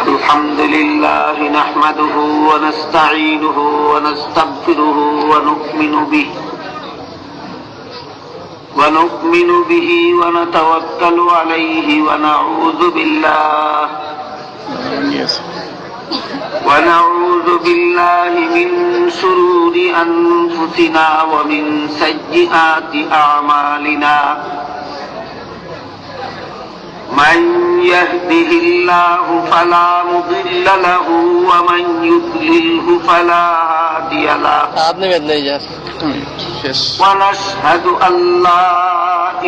الحمد لله نحمده ونستعينه ونستغفره ونؤمن به ونتوكل عليه ونعوذ بالله من شرور أنفسنا ومن سيئات أعمالنا من يهده الله فلا مضل له ومن يضلله فلا هادي له ونشهد أن لا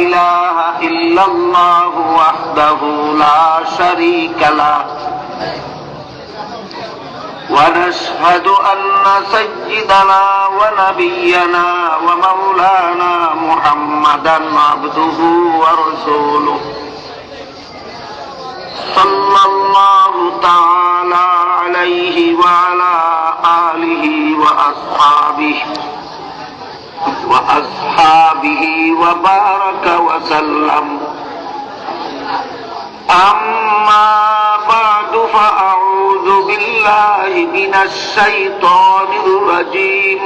إله إلا الله وحده لا شريك له ونشهد أن سيدنا ونبينا ومولانا محمدا عبده ورسوله صلى الله تعالى عليه وعلى آله وأصحابه وبارك وسلم أما بعد فأعوذ بالله من الشيطان الرجيم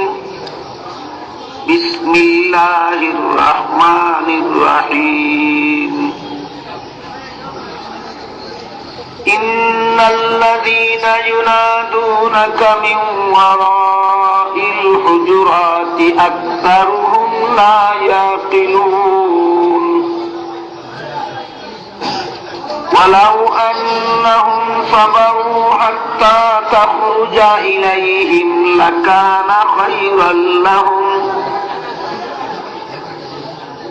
بسم الله الرحمن الرحيم إن الذين ينادونك من وراء الحجرات أكثرهم لا يعقلون ولو أنهم صبروا حتى تخرج إليهم لكان خيرا لهم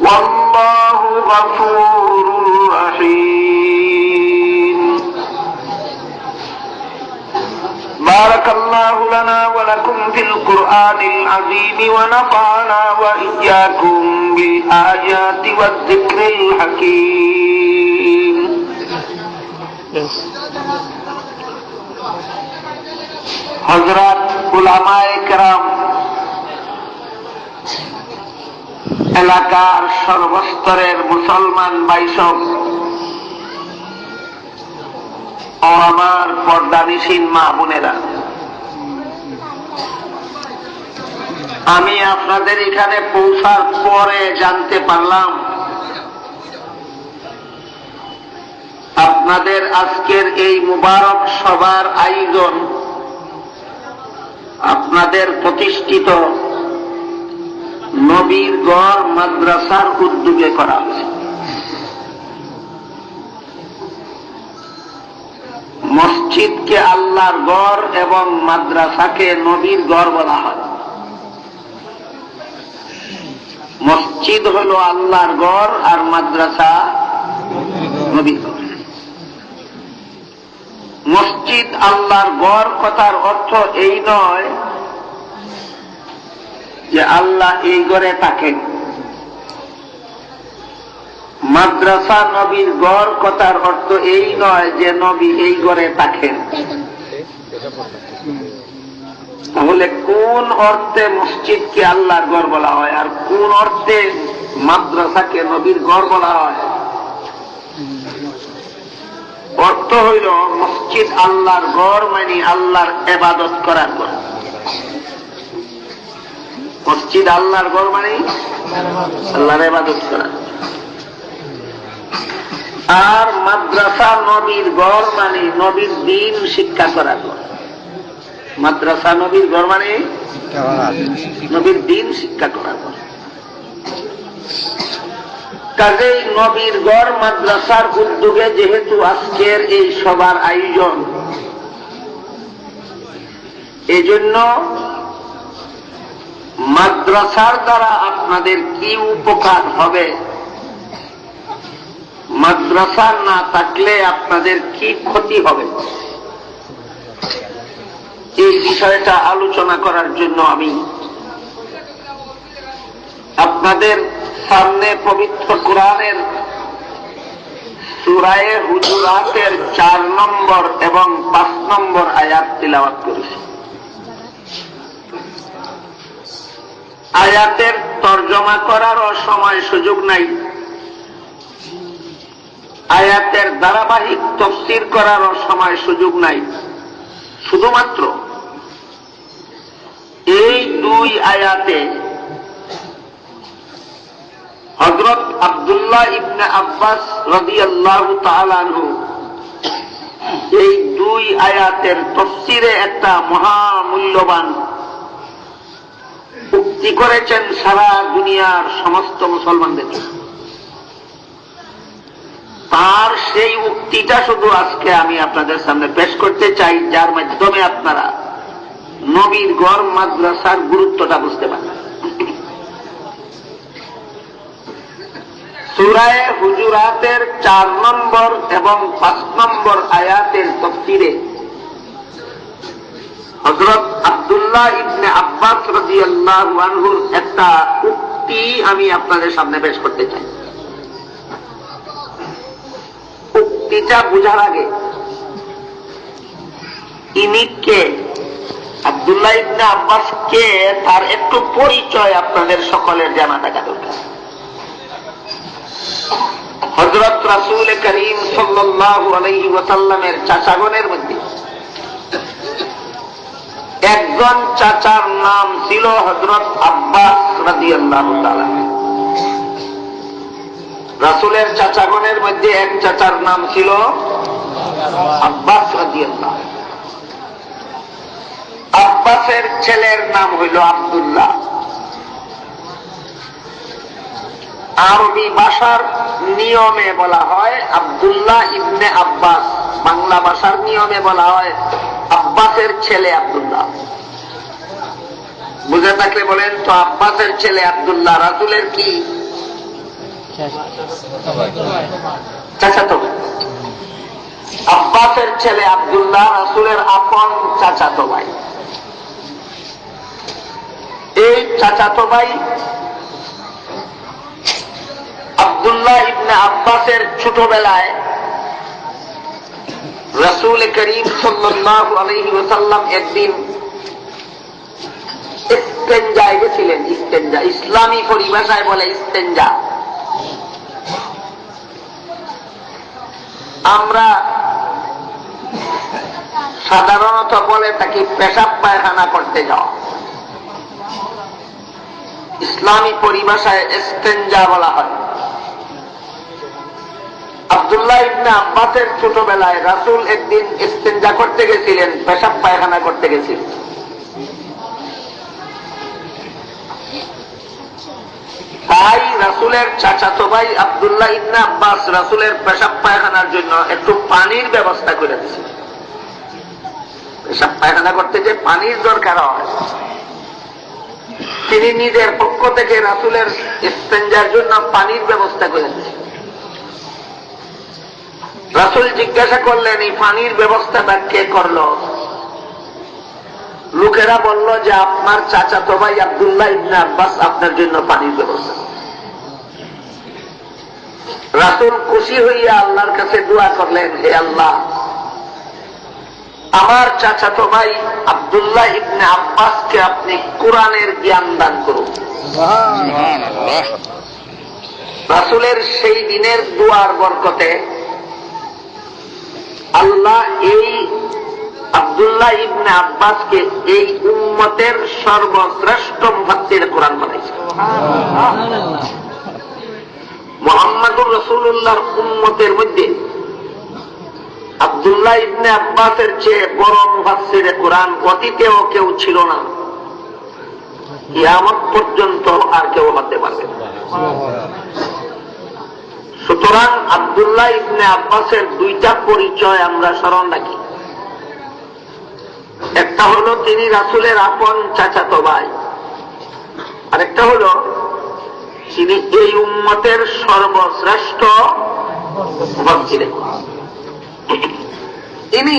والله غفور رحيم بارك الله لنا ولكم في القرآن العظيم ونفعنا وإياكم بالآيات والذكر الحكيم হযরত উলামায়ে কেরাম, এলাকার সর্বস্তরের মুসলমান ভাইসব ও আমার পর্দানিশীন মা বোনেরা, আমি আপনাদের এখানে পৌঁছার পরে জানতে পারলাম আপনাদের আজকের এই মুবারক সভার আয়োজন আপনাদের প্রতিষ্ঠিত নবীর গড় মাদ্রাসার উদ্যোগে করা হয়েছে। মসজিদকে আল্লাহর গড় এবং মাদ্রাসাকে নবীর গড় বলা হয়। মসজিদ হলো আল্লাহর গড় আর মাদ্রাসা নবীর গড়। মসজিদ আল্লাহর গড় কথার অর্থ এই নয় যে আল্লাহ এই ঘরে থাকেন। মাদ্রাসা নবীর গড় কথার অর্থ এই নয় যে নবী এই ঘরে থাকেন। তাহলে কোন অর্থে মসজিদকে আল্লাহর গড় বলা হয় আর কোন অর্থে মাদ্রাসাকে নবীর গড় বলা হয়? অর্থ হইল মসজিদ আল্লাহর গড় মানে আল্লাহর ইবাদত করার ঘর। মসজিদ আল্লাহর গড় মানে আল্লাহর ইবাদত করার। আর মাদ্রাসা নবীর গড় মানে নবীর দ্বীন শিক্ষা করার ঘর। মাদ্রাসা নবীর গড় মানে নবীর দ্বীন শিক্ষা করার ঘর। কাজেই নবীর গড় মাদ্রাসার উদ্যোগে যেহেতু আজকের এই সভার আয়োজন, এজন্য মাদ্রাসার দ্বারা আপনাদের কি উপকার হবে, মাদ্রাসা না থাকলে আপনাদের কি ক্ষতি হবে, এই বিষয়টা আলোচনা করার জন্য আমি আপনাদের সামনে পবিত্র কোরআনের সূরা হুজুরাতের 4 নম্বর এবং 5 নম্বর আয়াত তিলাওয়াত করেছি। আয়াতের তর্জমা করারও সময় সুযোগ নাই, আয়াতের ধারাবাহিক তাফসীর করারও সময় সুযোগ নাই। শুধুমাত্র এই দুই আয়াতে হযরত আব্দুল্লাহ ইবনে আব্বাস রাদিয়াল্লাহু তাআলা আনহু এই দুই আয়াতের তাফসীরে একটা মহামূল্যবান উক্তি করেছেন সারা দুনিয়ার সমস্ত মুসলমানদের। তার সেই উক্তিটা শুধু আজকে আমি আপনাদের সামনে পেশ করতে চাই, যার মাধ্যমে আপনারা নবীর ঘর মাদ্রাসার গুরুত্বটা বুঝতে পারবেন। সূরা হুজুরাতের 4 নম্বর এবং 5 নম্বর আয়াতের তাফসীরে হযরত আব্দুল্লাহ ইবনে আব্বাস রাদিয়াল্লাহু আনহুর একটা উক্তি আমি আপনাদের সামনে পেশ করতে চাই। উক্তিটা বোঝার আগে ইনি কে, আব্দুল্লাহ ইবনে আব্বাস কে, তার একটু পরিচয় আপনাদের সকলের জানা থাকা দরকার। হযরত রাসূল করিম সাল্লাল্লাহু আলাইহি ওয়াসাল্লামের চাচাগণের মধ্যে একজন চাচার নাম ছিল হযরত আব্বাস রাদিয়াল্লাহু তাআলা। রাসূলের চাচাগণের মধ্যে এক চাচার নাম ছিল আব্বাস রাদিয়াল্লাহু। আব্বাসের ছেলের নাম হইল আব্দুল্লাহ। আরবি ভাষার নিয়মে বলা হয় আব্দুল্লাহ ইবনে আব্বাস, বাংলা ভাষার নিয়মে বলা হয় আব্বাসের ছেলে আব্দুল্লাহ। বুঝে থাকলে বলেন তো, আব্বাসের ছেলে আব্দুল্লাহ রাসূলের কি চাচাতো ভাই। আব্বাসের ছেলে আব্দুল্লাহ রাসূলের আপন চাচাতো ভাই। এই চাচাতো ভাই আব্দুল্লাহ ইবনে আব্বাসের ছোটবেলায় রাসূল করিম সাল্লাল্লাহু আলাইহি ওয়াসাল্লাম একদিন ইস্তেঞ্জায় গেছিলেন। ইস্তেঞ্জা ইসলামী পরিভাষায় বলে ইস্তেঞ্জা। আমরা সাধারণত বলে থাকি পেশাব পায়খানা করতে যাওয়া। ইসলামী পরিভাষায় ইস্তেঞ্জা বলা হয়। আব্দুল্লাহ ইবনে আব্বাসের ছোটবেলায় রাসূল একদিন ইস্তেঞ্জা করতে গেছিলেন, পেশাব পায়খানা করতে গেছিলেন। তাই রাসূলের চাচাতো ভাই আব্দুল্লাহ ইবনে আব্বাস রাসূলের পেশাব পায়খানার জন্য একটু পানির ব্যবস্থা করে দিয়েছেন। পেশাব পায়খানা করতে যে পানির দরকার হয়, তিনি নিজের পক্ষ থেকে রাসূলের ইস্তেঞ্জার জন্য পানির ব্যবস্থা করে দিয়েছেন। রাসূল জিজ্ঞাসা করলেন, এই পানির ব্যবস্থাটা কে করলো? লোকেরা বলল যে আপনার চাচাতো ভাই আব্দুল্লাহ ইবনে আব্বাস আপনার জন্য পানির ব্যবস্থা। রাসূল খুশি হইয়া আল্লাহর কাছে দোয়া করলেন, হে আল্লাহ, আমার চাচাতো ভাই আব্দুল্লাহ ইবনে আব্বাসকে আপনি কোরআনের জ্ঞান দান করুন। সুবহানাল্লাহ। রাসূলের সেই দিনের দোয়ার বরকতে আল্লাহ এই আব্দুল্লাহ ইবনে আব্বাসকে এই উম্মতের সর্বশ্রেষ্ঠ মুফাসসির কোরআন বানাইছে। মুহাম্মদুর রাসূলুল্লাহর উম্মতের মধ্যে আব্দুল্লাহ ইবনে আব্বাসের চেয়ে বড় মুফাসসির কোরআন অতীতেও কেউ ছিল না, কিয়ামত পর্যন্ত আর কেউ হতে পারবে না। সুতরাং আব্দুল্লাহ ইবনে আব্বাসের দুইটা পরিচয় আমরা স্মরণ রাখি। একটা হলো তিনি রাসূলের আপন চাচাতো ভাই, আরেকটা হলো তিনি এই উম্মতের সর্বশ্রেষ্ঠ মুফাসসির। তিনি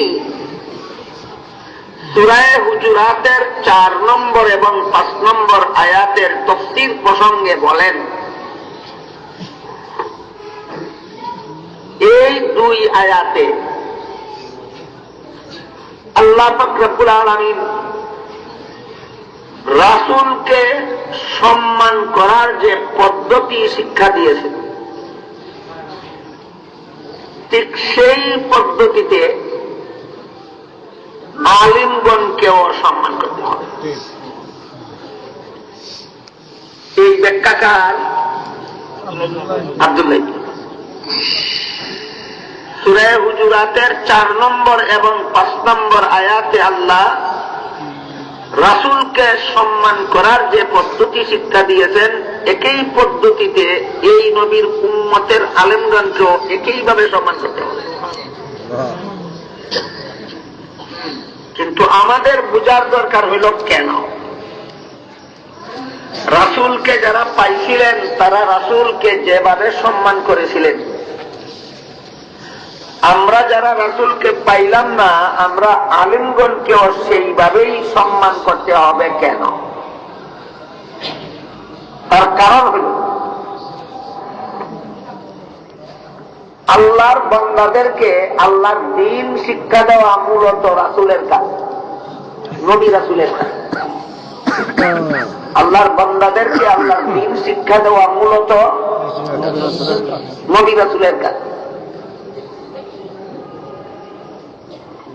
সূরা হুজুরাতের 4 নম্বর এবং 5 নম্বর আয়াতের তাফসীর প্রসঙ্গে বলেন, এই দুই আয়াতে আল্লাহ পাক রব্বুল আলামিন রাসূলকে সম্মান করার যে পদ্ধতি শিক্ষা দিয়েছেন, ঠিক সেই পদ্ধতিতে আলিমগণকেও সম্মান করতে হবে। এই ব্যাখ্যাকার আব্দুল্লাহ। সূরা হুজুরাতের 4 নম্বর এবং 5 নম্বর আয়াতে আল্লাহ রাসূলকে সম্মান করার যে পদ্ধতি শিক্ষা দিয়েছেন, একই পদ্ধতিতে এই নবীর উম্মতের আলেমগণকেও একইভাবে সম্মান করতে হবে। কিন্তু আমাদের বুঝার দরকার হইল কেন রাসূলকে যারা পাইছিলেন তারা রাসূলকে যেভাবে সম্মান করেছিলেন, আমরা যারা রাসূলকে পাইলাম না আমরা আলেমগণকেও সেইভাবেই সম্মান করতে হবে কেন? তার কারণ হল আল্লাহর বান্দাদেরকে আল্লাহর দ্বীন শিক্ষা দেওয়া মূলত রাসূলের কাজ, নবী রাসূলের কাজ। আল্লাহর বান্দাদেরকে আল্লাহর দ্বীন শিক্ষা দেওয়া মূলত নবী রাসূলের কাজ।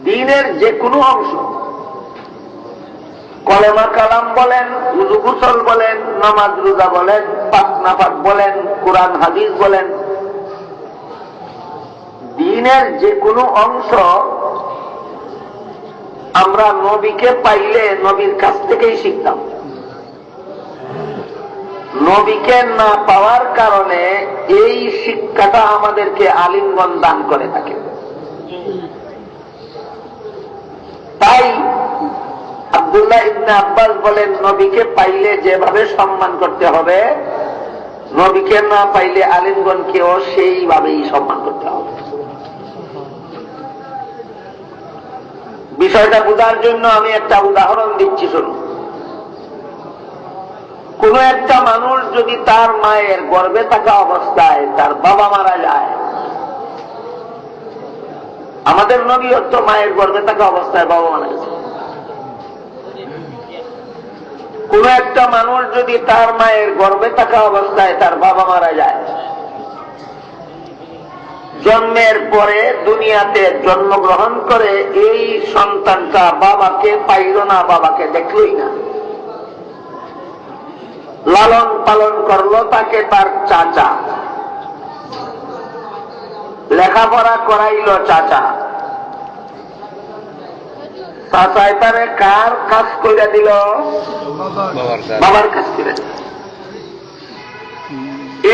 দ্বীনের যে কোনো অংশ, কলেমা কালাম বলেন, উযু গোসল বলেন, নামাজ রোজা বলেন, পাক নাপাক বলেন, কোরআন হাদিস বলেন, দ্বীনের যে কোনো অংশ আমরা নবীকে পাইলে নবীর কাছ থেকেই শিখতাম। নবীকে না পাওয়ার কারণে এই শিক্ষাটা আমাদেরকে আলিমগণ দান করে থাকে। তাই আব্দুল্লাহ ইবনে আব্বাস বলেন, নবীকে পাইলে যেভাবে সম্মান করতে হবে, নবীকে না পাইলে আলিমগণকেও সেইভাবেই সম্মান করতে হবে। বিষয়টা বোঝার জন্য আমি একটা উদাহরণ দিচ্ছি, শুনুন। কোন একটা মানুষ যদি তার মায়ের গর্ভে থাকা অবস্থায় তার বাবা মারা যায়, আমাদের নবীও তো মায়ের গর্ভে থাকা অবস্থায় বাবা মারা গেছে। কোন একটা মানুষ যদি তার মায়ের গর্ভে থাকা অবস্থায় তার বাবা মারা যায়, জন্মের পরে দুনিয়াতে জন্মগ্রহণ করে এই সন্তানটা বাবাকে পাইল না, বাবাকে দেখলই না, লালন পালন করলো তাকে তার চাচা, লেখাপড়া করাইল চাচা, চাচাই তারে কার কাজ করে দিল? বাবার কাজ করে।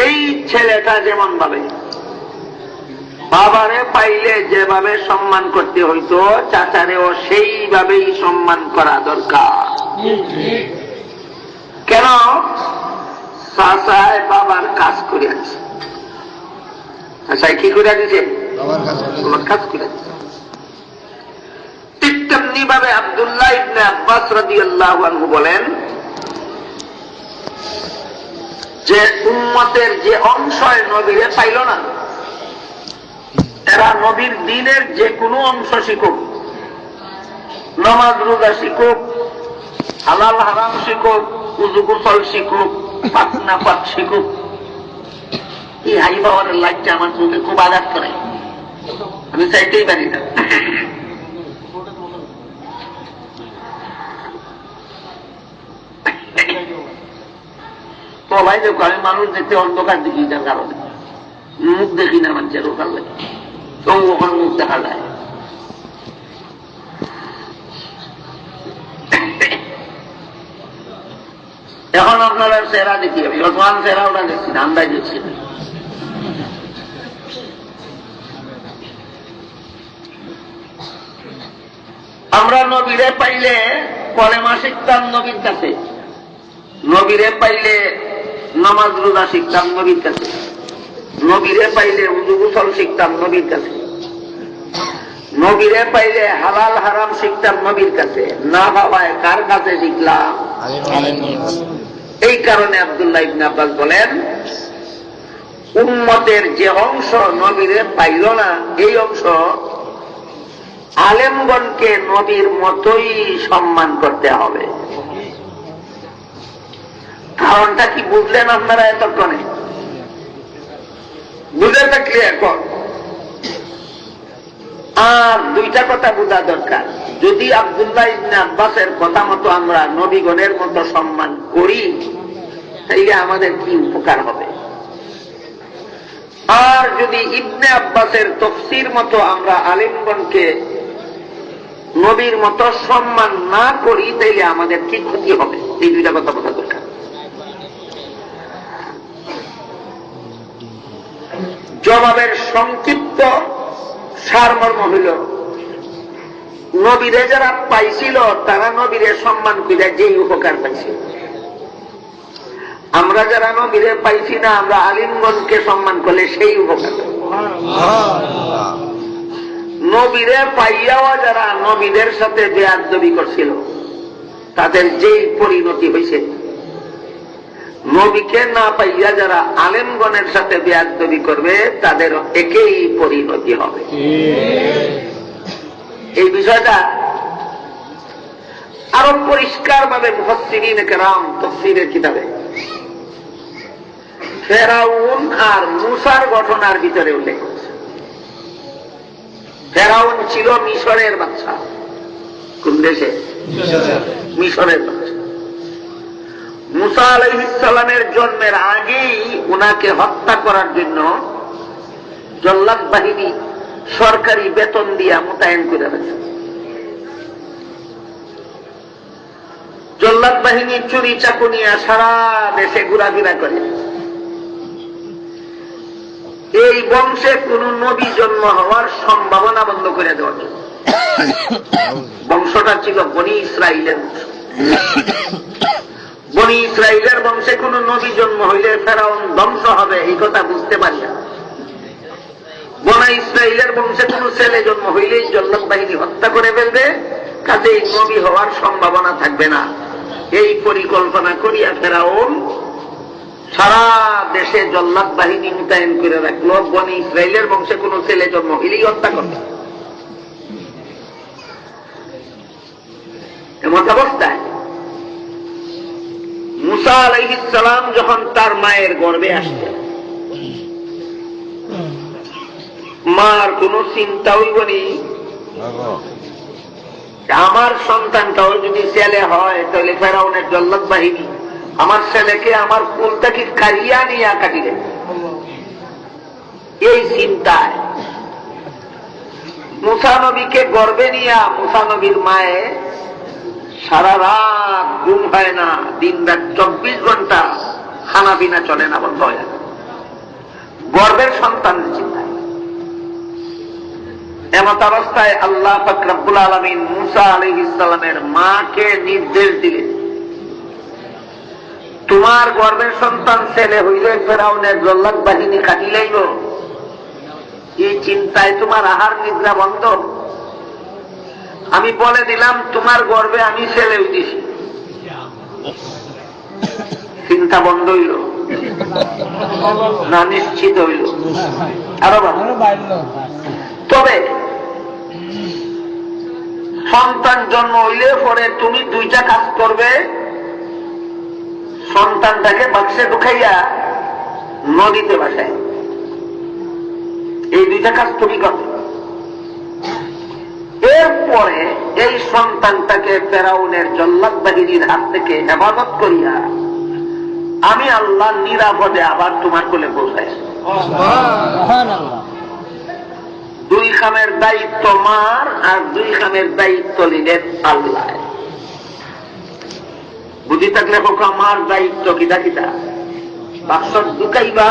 এই ছেলেটা যেমন ভাবে বাবারে পাইলে যেভাবে সম্মান করতে হইতো, চাচারেও সেইভাবেই সম্মান করা দরকার। কেন? চাচায় বাবার কাজ করে আছে। চাচাই কি করে দিছে? বাবার কাজ করে আছে। ঠিক তেমনি ভাবে আব্দুল্লাহ ইবনে আব্বাস রাদিয়াল্লাহু আনহু বলেন যে উম্মতের যে অংশ নবীরে পাইল না, এরা নবীর দ্বীনের যে কোনো অংশ শিখুক, নামাজ রোজা শিখুক, হালাল হারাম শিখুক, উযু গোসল শিখুক, পাক নাপাক শিখুক। এই হাই পাওয়ারের লাইটটা আমার চোখে খুব আঘাত করে, আমি চাইতেই পারি না। তো ভাই দেখো, আমি মানুষ দেখতে অন্ধকার দেখি, যার কারণে মুখ দেখি না মানুষের, ওখান লাগে তো ওখানে মুখ দেখা যায়। এখন আপনারা চেহারা দেখি, আমি ওসমান চেহারা ওটা দেখছি না, আমরা দেখছি। আমরা নবীরে পাইলে কলেমা শিখতাম নবীর কাছে, নবীরে পাইলে নামাজ রোজা শিখতাম নবীর কাছে, নবীরে পাইলে উযু গোসল শিখতাম নবীর কাছে, নবীরে পাইলে হালাল হারাম শিখতাম নবীর কাছে। না বাবায় কার কাছে শিখলাম? এই কারণে আব্দুল্লাহ ইবনে আব্বাস বলেন, উম্মতের যে অংশ নবীরে পাইল না, এই অংশ আলেমগণকে নবীর মতোই সম্মান করতে হবে। কারণটা কি বুঝলেন আপনারা এতক্ষণে? বুঝে থাকলে এখন আর দুইটা কথা বোঝা দরকার। যদি আব্দুল্লাহ ইবনে আব্বাসের কথা মতো আমরা নবীগণের মতো সম্মান করি, তাইলে আমাদের কি উপকার হবে? আর যদি ইবনে আব্বাসের তাফসীর মতো আমরা আলেমগণকে নবীর মতো সম্মান না করি, তাইলে আমাদের কি ক্ষতি হবে? এই দুইটা কথা বোঝা দরকার। জবাবের সংক্ষিপ্ত সারমর্ম হইল, নবীরে যারা পাইছিল তারা নবীরে সম্মান করে যেই উপকার পাইছিল। আমরা যারা নবীরে পাইছি না, আমরা আলিমগণকে সম্মান করলে সেই উপকার। নবীরে পাইয়াও যারা নবীদের সাথে বেয়াদবি করছিল, তাদের যেই পরিণতি হয়েছে, নবীকে না পাইয়া যারা আলেমগণের সাথে বেয়াদবি করবে, তাদের একই পরিণতি হবে। এই বিষয়টা আরো পরিষ্কার ভাবে মুফাসসিরিন কেরাম তাফসীরের কিতাবে ফেরাউন আর মূসার ঘটনার ভিতরে উল্লেখ করেছে। ফেরাউন ছিল মিশরের বাদশা। কোন দেশে? মিশরের বাদশা। মূসা আলাইহিস সালামের জন্মের আগেই উনাকে হত্যা করার জন্য জল্লাদ বাহিনী সরকারি বেতন দিয়া মোতায়েন করে রাখছে। জল্লাদ বাহিনী চুরি চাকুনিয়া সারা দেশে ঘোরাফেরা করে। এই বংশে কোন নবী জন্ম হওয়ার সম্ভাবনা বন্ধ করে দেওয়ার জন্য। বংশটা ছিল বনি ইসরাইলের বংশ। বনি ইসরাইলের বংশে কোন নবী জন্ম হইলে ফেরাউন ধ্বংস হবে, এই কথা বুঝতে পারি না। বনি ইসরাইলের বংশে কোন ছেলে জন্ম হইলেই জল্লাদ বাহিনী হত্যা করে ফেলবে, কাজেই নবী হওয়ার সম্ভাবনা থাকবে না। এই পরিকল্পনা করিয়া ফেরাউন সারা দেশে জল্লাদ বাহিনী মোতায়েন করে রাখলো। বনি ইসরাইলের বংশে কোন ছেলে জন্ম হইলেই হত্যা করবে। এমন অবস্থায় মূসা আলাইহিস সালাম যখন তার মায়ের গর্ভে আসতেন, মার কোন চিন্তা হইবনি আমার সন্তানটাও যদি ছেলে হয়, তাহলে ফেরাউনের জল্লাদ বাহিনী আমার ছেলেকে আমার কুলটাকে কারিয়া নিয়ে কাটিলেন। এই চিন্তায় মূসা নবীকে গর্ভে নিয়া মূসা নবীর মায়ে সারা রাত ঘুম হয় না, দিন রাত 24 ঘন্টা খানা পিনা চলে না, বন্ধ হয়ে যায় গর্ভের সন্তানের চিন্তায়। এমত অবস্থায় আল্লাহ পাক রব্বুল আলামিন মূসা আলাইহিস সালামের মাকে নির্দেশ দিলেন, তোমার গর্ভের সন্তান ছেলে হইলে ফেরাউনের জল্লাদ বাহিনী কাটিলেইব। এই চিন্তায় তোমার আহার নিদ্রা বন্ধ। আমি বলে দিলাম তোমার গর্ভে আমি ছেলে হইতেছি, চিন্তা বন্ধ হইল না? নিশ্চিত হইল, আরো ভালো। তবে সন্তান জন্ম হইলে পরে তুমি দুইটা কাজ করবে। সন্তানটাকে বাক্সে ঢুকাইয়া নদীতে ভাসায়, এই দুইটা কাজ তুমি করবে। এরপরে এই সন্তানটাকে ফেরাউনের জল্লাদ বাহিনীর হাত থেকে হেফাজত করিয়া আমি আল্লাহ নিরাপদে আবার তোমার কোলে পৌঁছাই। দুই খামের দায়িত্ব মার, আর দুই খামের দায়িত্ব নিলেন আল্লাহ। বুঝি থাকলে পোকা মার দায়িত্ব কিতা কিতা? বাক্স ঢুকাইবা,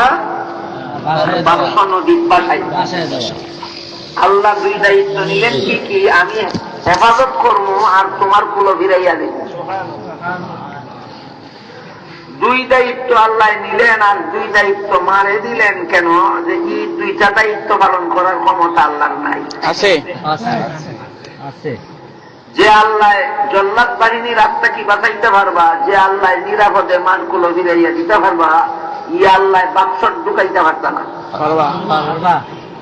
বাক্স নদী বাসাইবা। আল্লাহ দুই দায়িত্ব নিলেন কি কি? আমি হেফাজত করবো আর তোমার কুলো ফিরাইয়া দিব। দুই দায়িত্ব আল্লাহ নিলেন, আর দুই দায়িত্ব মারে দিলেন। কেন? যে এই দুইটা দায়িত্ব পালন করার ক্ষমতা আল্লাহর নাই। আছে যে আল্লাহ জল্লাদ বাহিনীর আত্মা কি বাঁচাইতে পারবা, যে আল্লাহ নিরাপদে মানকুলো ফিরাইয়া দিতে পারবা, ই আল্লাহ বাক্স ঢুকাইতে পারত না।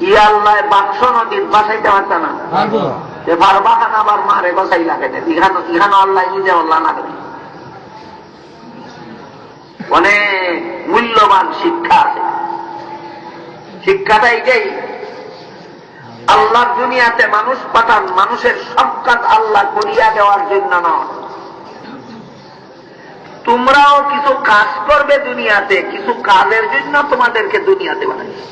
ই আল্লাহ বাক্স নদীর বাঁচাইতে পারত না। পারবা খান আবার মারে বাঁচাই লাগে না। ইহানো আল্লাহ নিজে আল্লাহ না করে। অনেক মূল্যবান শিক্ষা আছে। শিক্ষাটা এইটাই, আল্লাহ দুনিয়াতে মানুষ পাঠান মানুষের সব কাজ আল্লাহ করিয়া দেওয়ার জন্য নয়। তোমরাও কিছু কাজ করবে দুনিয়াতে, কিছু কাজের জন্য তোমাদেরকে দুনিয়াতে বানাইছে।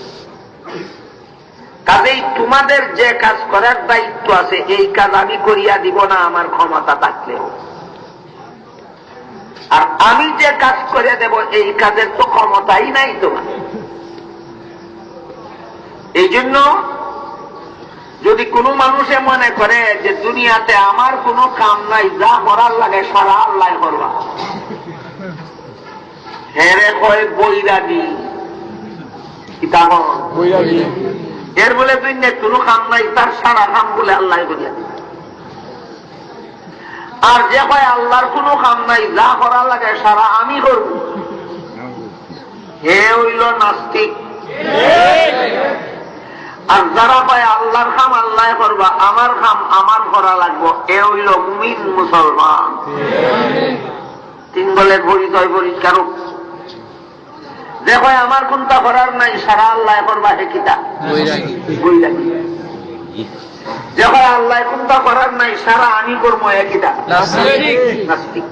কাজেই তোমাদের যে কাজ করার দায়িত্ব আছে এই কাজ আমি করিয়া দিব না আমার ক্ষমতা থাকলেও, আর আমি যে কাজ করে দেব এই কাজের তো ক্ষমতাই নাই তোমার। এই জন্য যদি কোনো মানুষে মনে করে যে দুনিয়াতে আমার কোনো কাম নাই, যা করার লাগে সারা আল্লাহ করবা, হেরে কয় বৈরাগী। এর বলে দুনিয়া কোনো কাম নাই, তার সারা কাম বলে আল্লাহ করিয়া দিবে। আর যে কয় আল্লাহর কোনো কাম নাই, যা করার লাগে সারা আমি করব, হে হইল নাস্তিক। আর যারা কয় আল্লাহর কাম আল্লাহ করবা, আমার কাম আমার করা লাগবো, এ হইল মুমিন মুসলমান। তিন দলের পরিচয় পরিষ্কার। যে কয় আমার কোনটা করার নাই সারা আল্লাহ করবা, হে কিতা বৈরাগী। যে কয় আল্লাহ কোনটা করার নাই সারা আমি করবো, হে কিতা নাস্তিক।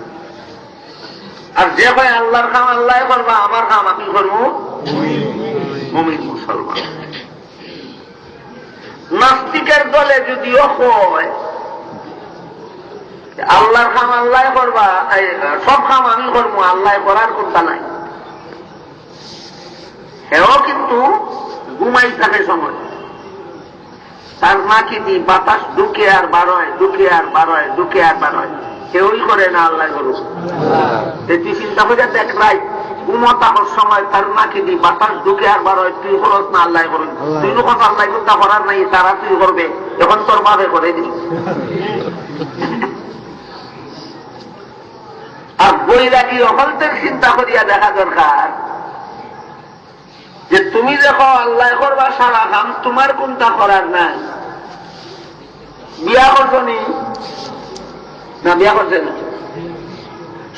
আর যে কয় আল্লাহর কাম আল্লাহ করবা, আমার কাম আমি করবো, মুমিন মুসলমান। নাস্তিকের দলে যদিও হয় আল্লাহর কাম আল্লাহ করবা, সব কাম আমি করবো, আল্লাহ করার কোনটা নাই, এও কিন্তু ঘুমাই থাকে সময়। তার নাকি দি বাতাস ঢুকে আর বার হয়, ঢুকে আর বার হয়, ঢুকে আর বার হয়, কেউই করে না আল্লাহ করুক। তুই চিন্তা করে দেখ, রাই ঘুমতার সময় তার নাকি দি বাতাস ঢুকে আর বার হয়, তুই খরচ না আল্লাহ করুন। তুই যখন আল্লাহ কোনটা করার নাই তারা তুই করবে, এখন তোর ভাবে করে দিবি। আর বৈরাগী অকল্পের চিন্তা করিয়া দেখা দরকার যে তুমি দেখো আল্লাহ করবা সারা কাম, তোমার কোনটা করার নাই। বিয়া করছনি না? বিয়া করছে না?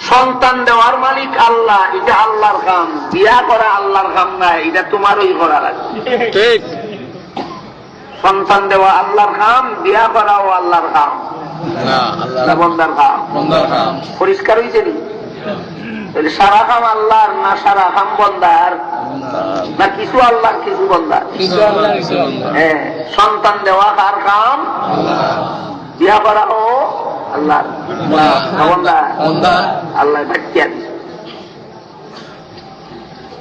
সন্তান দেওয়ার মালিক আল্লাহ, এটা আল্লাহর কাম। বিয়া করা আল্লাহর কাম নাই, এটা তোমারই করা লাগবে। ঠিক, সন্তান দেওয়া আল্লাহর কাম, বিয়া করাও আল্লাহর কাম, বন্দার কাম। পরিষ্কার হয়েছে নি? সারা কাম আল্লাহর না সারা কাম বন্দার? না কিছু আল্লাহ কিছু বন্দার? হ্যাঁ, সন্তান দেওয়া কার কাম? বিয়া করাও আল্লাহর, আল্লাহ বাচ্চা।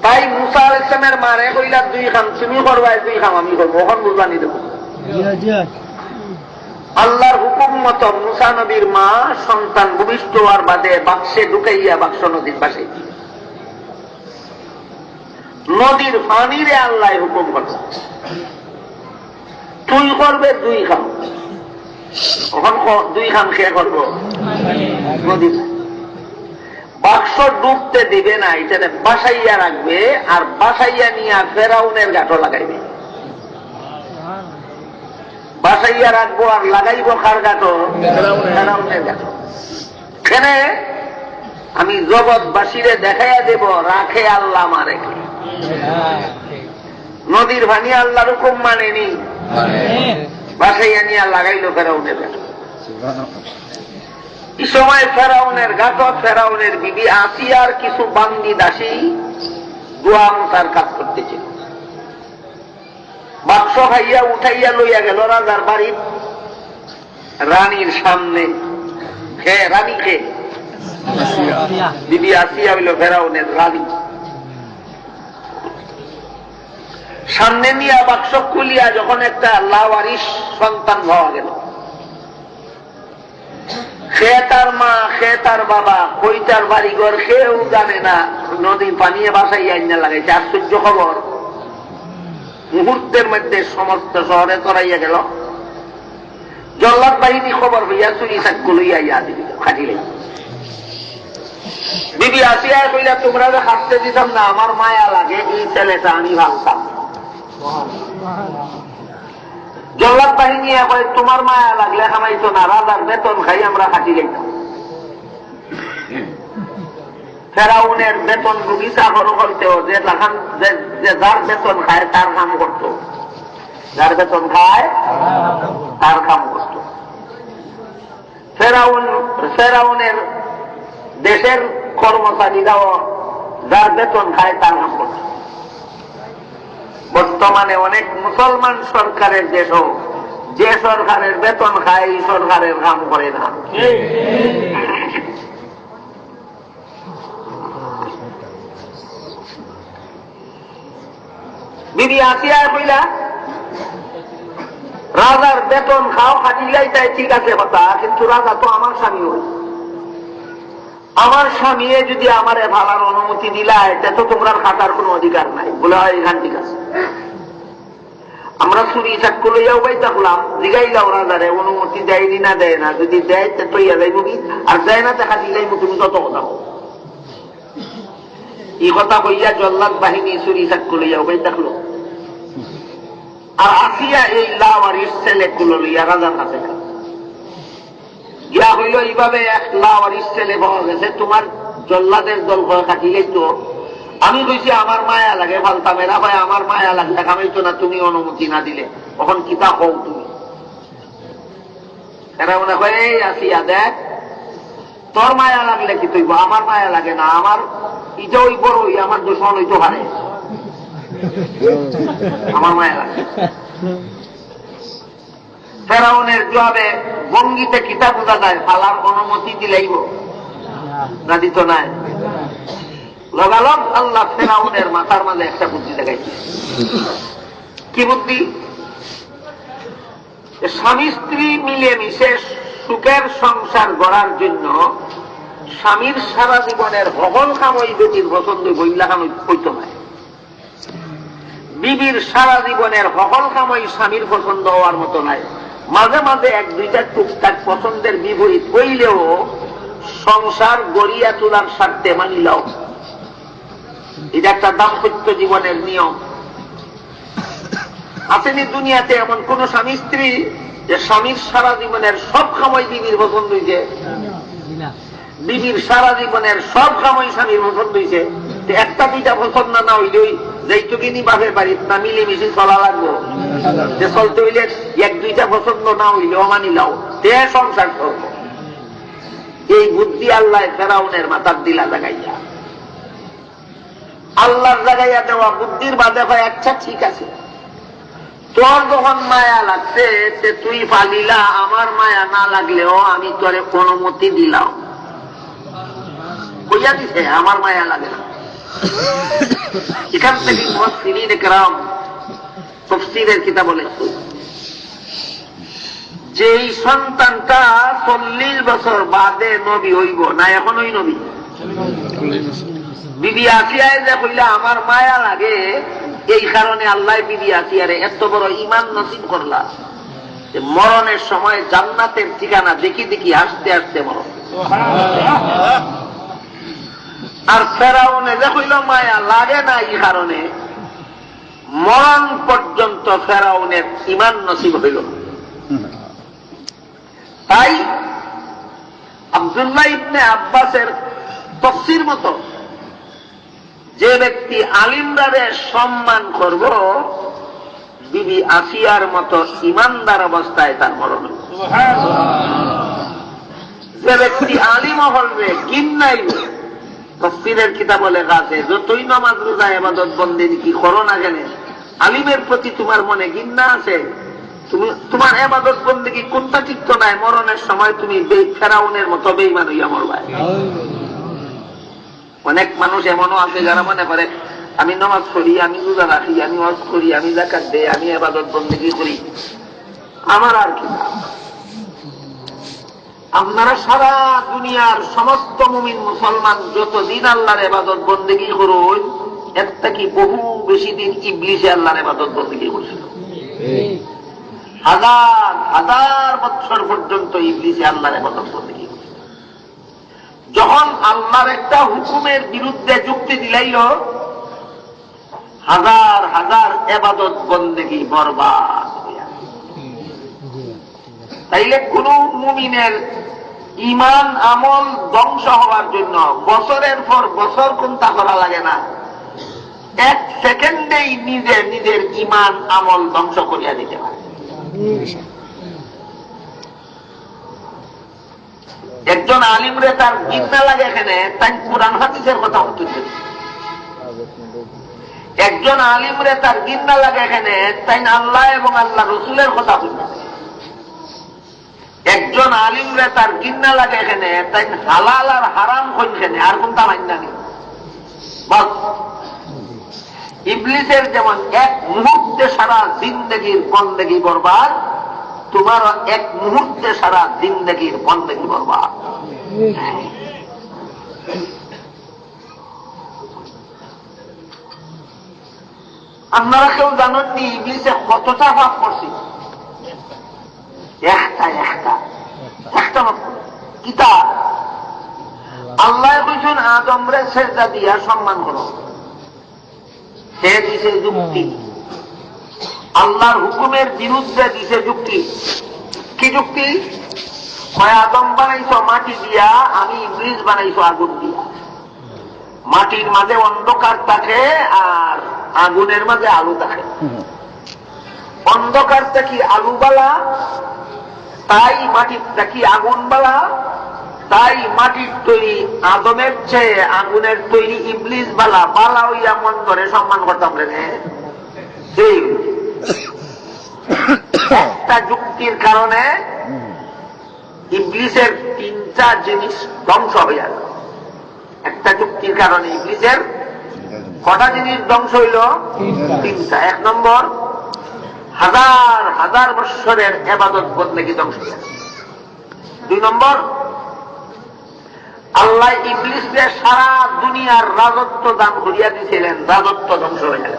তাই মুসা আলাইহিস সালামের মারে কইলা দুই কাম তুমি করবা, দুই কাম আমি করবো, ওখান বুঝবানি দেবো। আল্লাহর হুকুম মতো মুসা নবীর মা সন্তান ভূমিষ্ঠ হওয়ার বাদে বাক্সে ঢুকাইয়া বাক্স নদীর পাশে, নদীর পানিরে আল্লাহ হুকুম করত তুই করবে দুই কাম। ওখান দুই কাম খেয়ে করবো, নদী বাক্স ডুবতে দিবে না, এটা বাসাইয়া রাখবে, আর বাসাইয়া নিয়ে ফেরাউনের গাঁটো লাগাইবে। বাসাইয়া রাখবো আর লাগাইবো কার গাঁটো? ফেরাউনের গাঁটো। এখানে আমি জগৎবাসীরে দেখাইয়া দেব, রাখে আল্লাহ মারে। নদীর ভানি আল্লাহর হুকুম মানেনি, বাসাইয়া নিয়ে লাগাইলো ফেরাউনের গাঁটো। এই সময় ফেরাউনের গাঁটো, ফেরাউনের বিবি আসিয়ার কিছু বান্দি দাসী দোয়া মুতার কাজ করতেছিল। বাক্স খাইয়া উঠাইয়া লইয়া গেল রাজার বাড়ির রানীর সামনে। রানী খে বিবি আসিয়া হইল ফেরাউনের রানী। সামনে নিয়ে বাক্স খুলিয়া যখন একটা লাওয়ারিস সন্তান পাওয়া গেল, সে তার মা, সে তার বাবা, কই তার বাড়িঘর কেউ জানে না, নদীর পানিয়ে বাসাইয়া আইনা লাগাইছে। আশ্চর্য খবর, মুহূর্তের মধ্যে সমস্ত শহরে তরাইয়া গেল। জল্লাদ বাহিনী খবর হইয়া চুরি চাক্কু লইয়া ইয়া দিবি খাটিলে। বিবি আসিয়া কইলা, তোমরা যে হাসতে দিতাম না, আমার মায়া লাগে, এই ছেলেটা আমি ভাবতাম। জল্লাদ বাহিনী কয়, তোমার মায়া লাগলে খামাইতো না, রাজার বেতন খাই আমরা খাটি গাইতাম। ফেরাউনের বেতন ভুগি চাকর করতেও, যে যার বেতন খায় তার কাম করত। যার বেতন খায় তার কাম কষ্ট। ফেরাউনের দেশের কর্মচারীরাও যার বেতন খায় তার কাম করত। বর্তমানে অনেক মুসলমান সরকারের দেশও যে সরকারের বেতন খায় এই সরকারের কাম করে না। বিবি আসিয়া কইলা রাজার বেতন খাও খাটিলাই তাই ঠিক আছে কথা, কিন্তু রাজা তো আমার স্বামী হল। আমার স্বামী যদি আমার ভালার অনুমতি দিলা এটা তো তোমরা খাটার কোনো অধিকার নাই। বলে হয় এখান ঠিক আছে। আমরা চুরি চাক্কু লইয়াও বাই থাকলাম, জিগাইলাও রাজারে অনুমতি দেয়নি না দেয় না, যদি দেয় তো ইয়া যাইব কি, আর দেয় না দেখা দিলাইব তুমি তত কথা বল। এই কথা কইয়া জল্লাদ বাহিনী চুরি চাক্কু লইয়াও বাই থাকলো। আর আসিয়া এই লাওয়ারির ছেলে কুলো লইয়া রাজার কাছে গিয়া হইল এইভাবে এক লাওয়ারির ছেলে পাওয়া গেছে, তোমার জল্লাদের দল কাটিলেই তো আমি কইছি আমার মায়া লাগে ফালতা মেরা ভাই, আমার মায়া লাগলে খামাইতো না তুমি অনুমতি না দিলে, তখন কিতা কও তুমি? এরা মনে হয় এই আসিয়া দেখ তোর মায়া লাগলে কি তুই, আমার মায়া লাগে না, আমার ইটা ওই বড়ই আমার দুশ্মন হইতো পারে, আমার মায়া লাগে। ফেরাউনের জবাবে ভঙ্গিতে কিতা বোঝা যায়, ফালার অনুমতি দিলেইব না দিত নাই। লগালগ আল্লাহ ফেরাউনের মাথার মাঝে একটা বুদ্ধি দেখাইছে। কি বুদ্ধি? স্বামী স্ত্রী মিলেমিশে সুখের সংসার গড়ার জন্য স্বামীর সারা জীবনের হকল কাম ওই বেটির পছন্দ বইলা কাম হইতো না। বিবির সারা জীবনের হকল কাম ওই স্বামীর পছন্দ হওয়ার মতো নাই। মাঝে মাঝে এক দুইটা টুকটাক পছন্দের বিপরীত হইলেও সংসার গড়িয়া তোলার স্বার্থে মানিলাও। এটা একটা দাম্পত্য জীবনের নিয়ম। আসেনি দুনিয়াতে এমন কোন স্বামী স্ত্রী যে স্বামীর সারা জীবনের সব কামাই বিবির পছন্দ হয়েছে, বিবির সারা জীবনের সব কামাই স্বামীর পছন্দ হয়েছে? একটা দুইটা পছন্দ না হইলেই যেইটুকিনি বাপের বাড়ির না মিলেমিশে চলা লাগবো, যে চলতে হইলে এক দুইটা পছন্দ না হইলেও মানিলাও তে সংসার করব। এই বুদ্ধি আল্লাহ ফেরাউনের মাথার দিলা জাগাইয়া, আল্লাহর জাগাইয়া দেওয়া বুদ্ধির বাদে হয় আচ্ছা ঠিক আছে, তোর যখন মায়া লাগছে তুই পালিলা, আমার মায়া না লাগলেও আমি তোরে অনুমতি দিলাম। কইয়া দিছে আমার মায়া লাগে না। এখান থেকে মুফাসসিরিন কেরাম তাফসীরের কিতাব লেখে যে এই সন্তানটা 40 বছর বাদে নবী হইব না, এখনই নবী। বিবি আসিয়ায় যে কইলা আমার মায়া লাগে, এই কারণে আল্লাহ বিবি আসিয়ারে এত বড় ঈমান নসিব করলা যে মরণের সময় জান্নাতের ঠিকানা দেখি দেখি হাসতে হাসতে মরণ। আর ফেরাউনে যে কইল মায়া লাগে না, এই কারণে মরণ পর্যন্ত ফেরাউনের ঈমান নসিব হইল। তাই আব্দুল্লাহ ইবনে আব্বাসের তাফসীর মতো যে ব্যক্তি আলিমদারে সম্মান করব, বিবি আসিয়ার মতো ইমানদার অবস্থায় তার মরণ। যে ব্যক্তি আলিম হলবে গিন্নাই, তাফসীরের কিতাবে লেখা আছে যতই নামাজ রোজা ইবাদত বন্দেগী কি করো না কেন, আলিমের প্রতি তোমার মনে ঘৃণা আছে, তুমি তোমার ইবাদত বন্দেগী কোনটা ঠিক নাই, মরণের সময় তুমি ফেরাউনের মতো বেঈমান হইয়া মরবা। অনেক মানুষ এমনও আছে যারা মনে করে আমি নামাজ পড়ি, আমি রোজা রাখি, আমি হজ করি, আমি যাকাত দেই, আমি ইবাদত বন্দেগী করি, আমার আর কি। আপনারা সারা দুনিয়ার সমস্ত মুমিন মুসলমান যতদিন আল্লাহর ইবাদত বন্দেগী করুন, এর থেকে বহু বেশি দিন ইবলিসে আল্লাহর ইবাদত বন্দেগী করছিল। হাজার হাজার বছর পর্যন্ত ইবলিসে আল্লাহর ইবাদত বন্দেগী করছিল। যখন আল্লাহর একটা হুকুমের বিরুদ্ধে যুক্তি দিলাইল, হাজার হাজার ইবাদত বন্দেগী বরবাদ হইয়া। তাইলে কোন মুমিনের ঈমান আমল ধ্বংস হওয়ার জন্য বছরের পর বছর কোনটা করা লাগে না, এক সেকেন্ডেই নিজের ঈমান আমল ধ্বংস করিয়া দিতে পারে। একজন আলিমরে তার ঘৃণা লাগে এখানে তাই কোরআন হাদিসের কথা উঠতেছে। একজন আলিমরে তার ঘৃণা লাগে এখানে তাই আল্লাহ এবং আল্লাহ রসুলের কথা বলতেছে। একজন আলিমরে তার ঘৃণা লাগে এখানে তাই হালাল আর হারাম কইখানে আর কোনটা মান্য নেই। বস ইবলিসের যেমন এক মুহূর্তে সারা জিন্দেগির বন্দেগি বরবাদ, তোমার এক মুহূর্তে সারা জিন্দেগির বন্দেগি বরবাদ। আপনারা কেউ জানেননি ইবলিসে কতটা পাপ করছে? একটা কিতা আল্লাহ কইছেন আদমরে সেজদা দিয়া সম্মান করো। সে দিছে যুক্তি, আল্লাহর হুকুমের বিরুদ্ধে দিছে যুক্তি। কি যুক্তি? আদম বানাইছ মাটি দিয়া, আমি ইবলিস বানাইছ আগুন দিয়া। মাটির মাঝে অন্ধকার থাকে আর আগুনের মাঝে আলু থাকে। অন্ধকারটা কি আলু বালা, তাই মাটিরটা কি আগুন বালা, তাই মাটির তৈরি আদমের চেয়ে আগুনের তৈরি ইবলিস বালা। বালা হইয়া মন ধরে সম্মান করতাম রে। একটা যুক্তির কারণে ইবলিসের তিনটা জিনিস ধ্বংস হয়ে যায়। একটা যুক্তির কারণে ইবলিসের কটা জিনিস ধ্বংস হইল? তিনটা। এক নম্বর, হাজার হাজার বৎসরের ইবাদত বন্দেগী ধ্বংস হয়ে যায়। দুই নম্বর, আল্লাহ ইবলিসকে সারা দুনিয়ার রাজত্ব দান করিয়া দিয়েছিলেন, রাজত্ব ধ্বংস হয়ে গেল।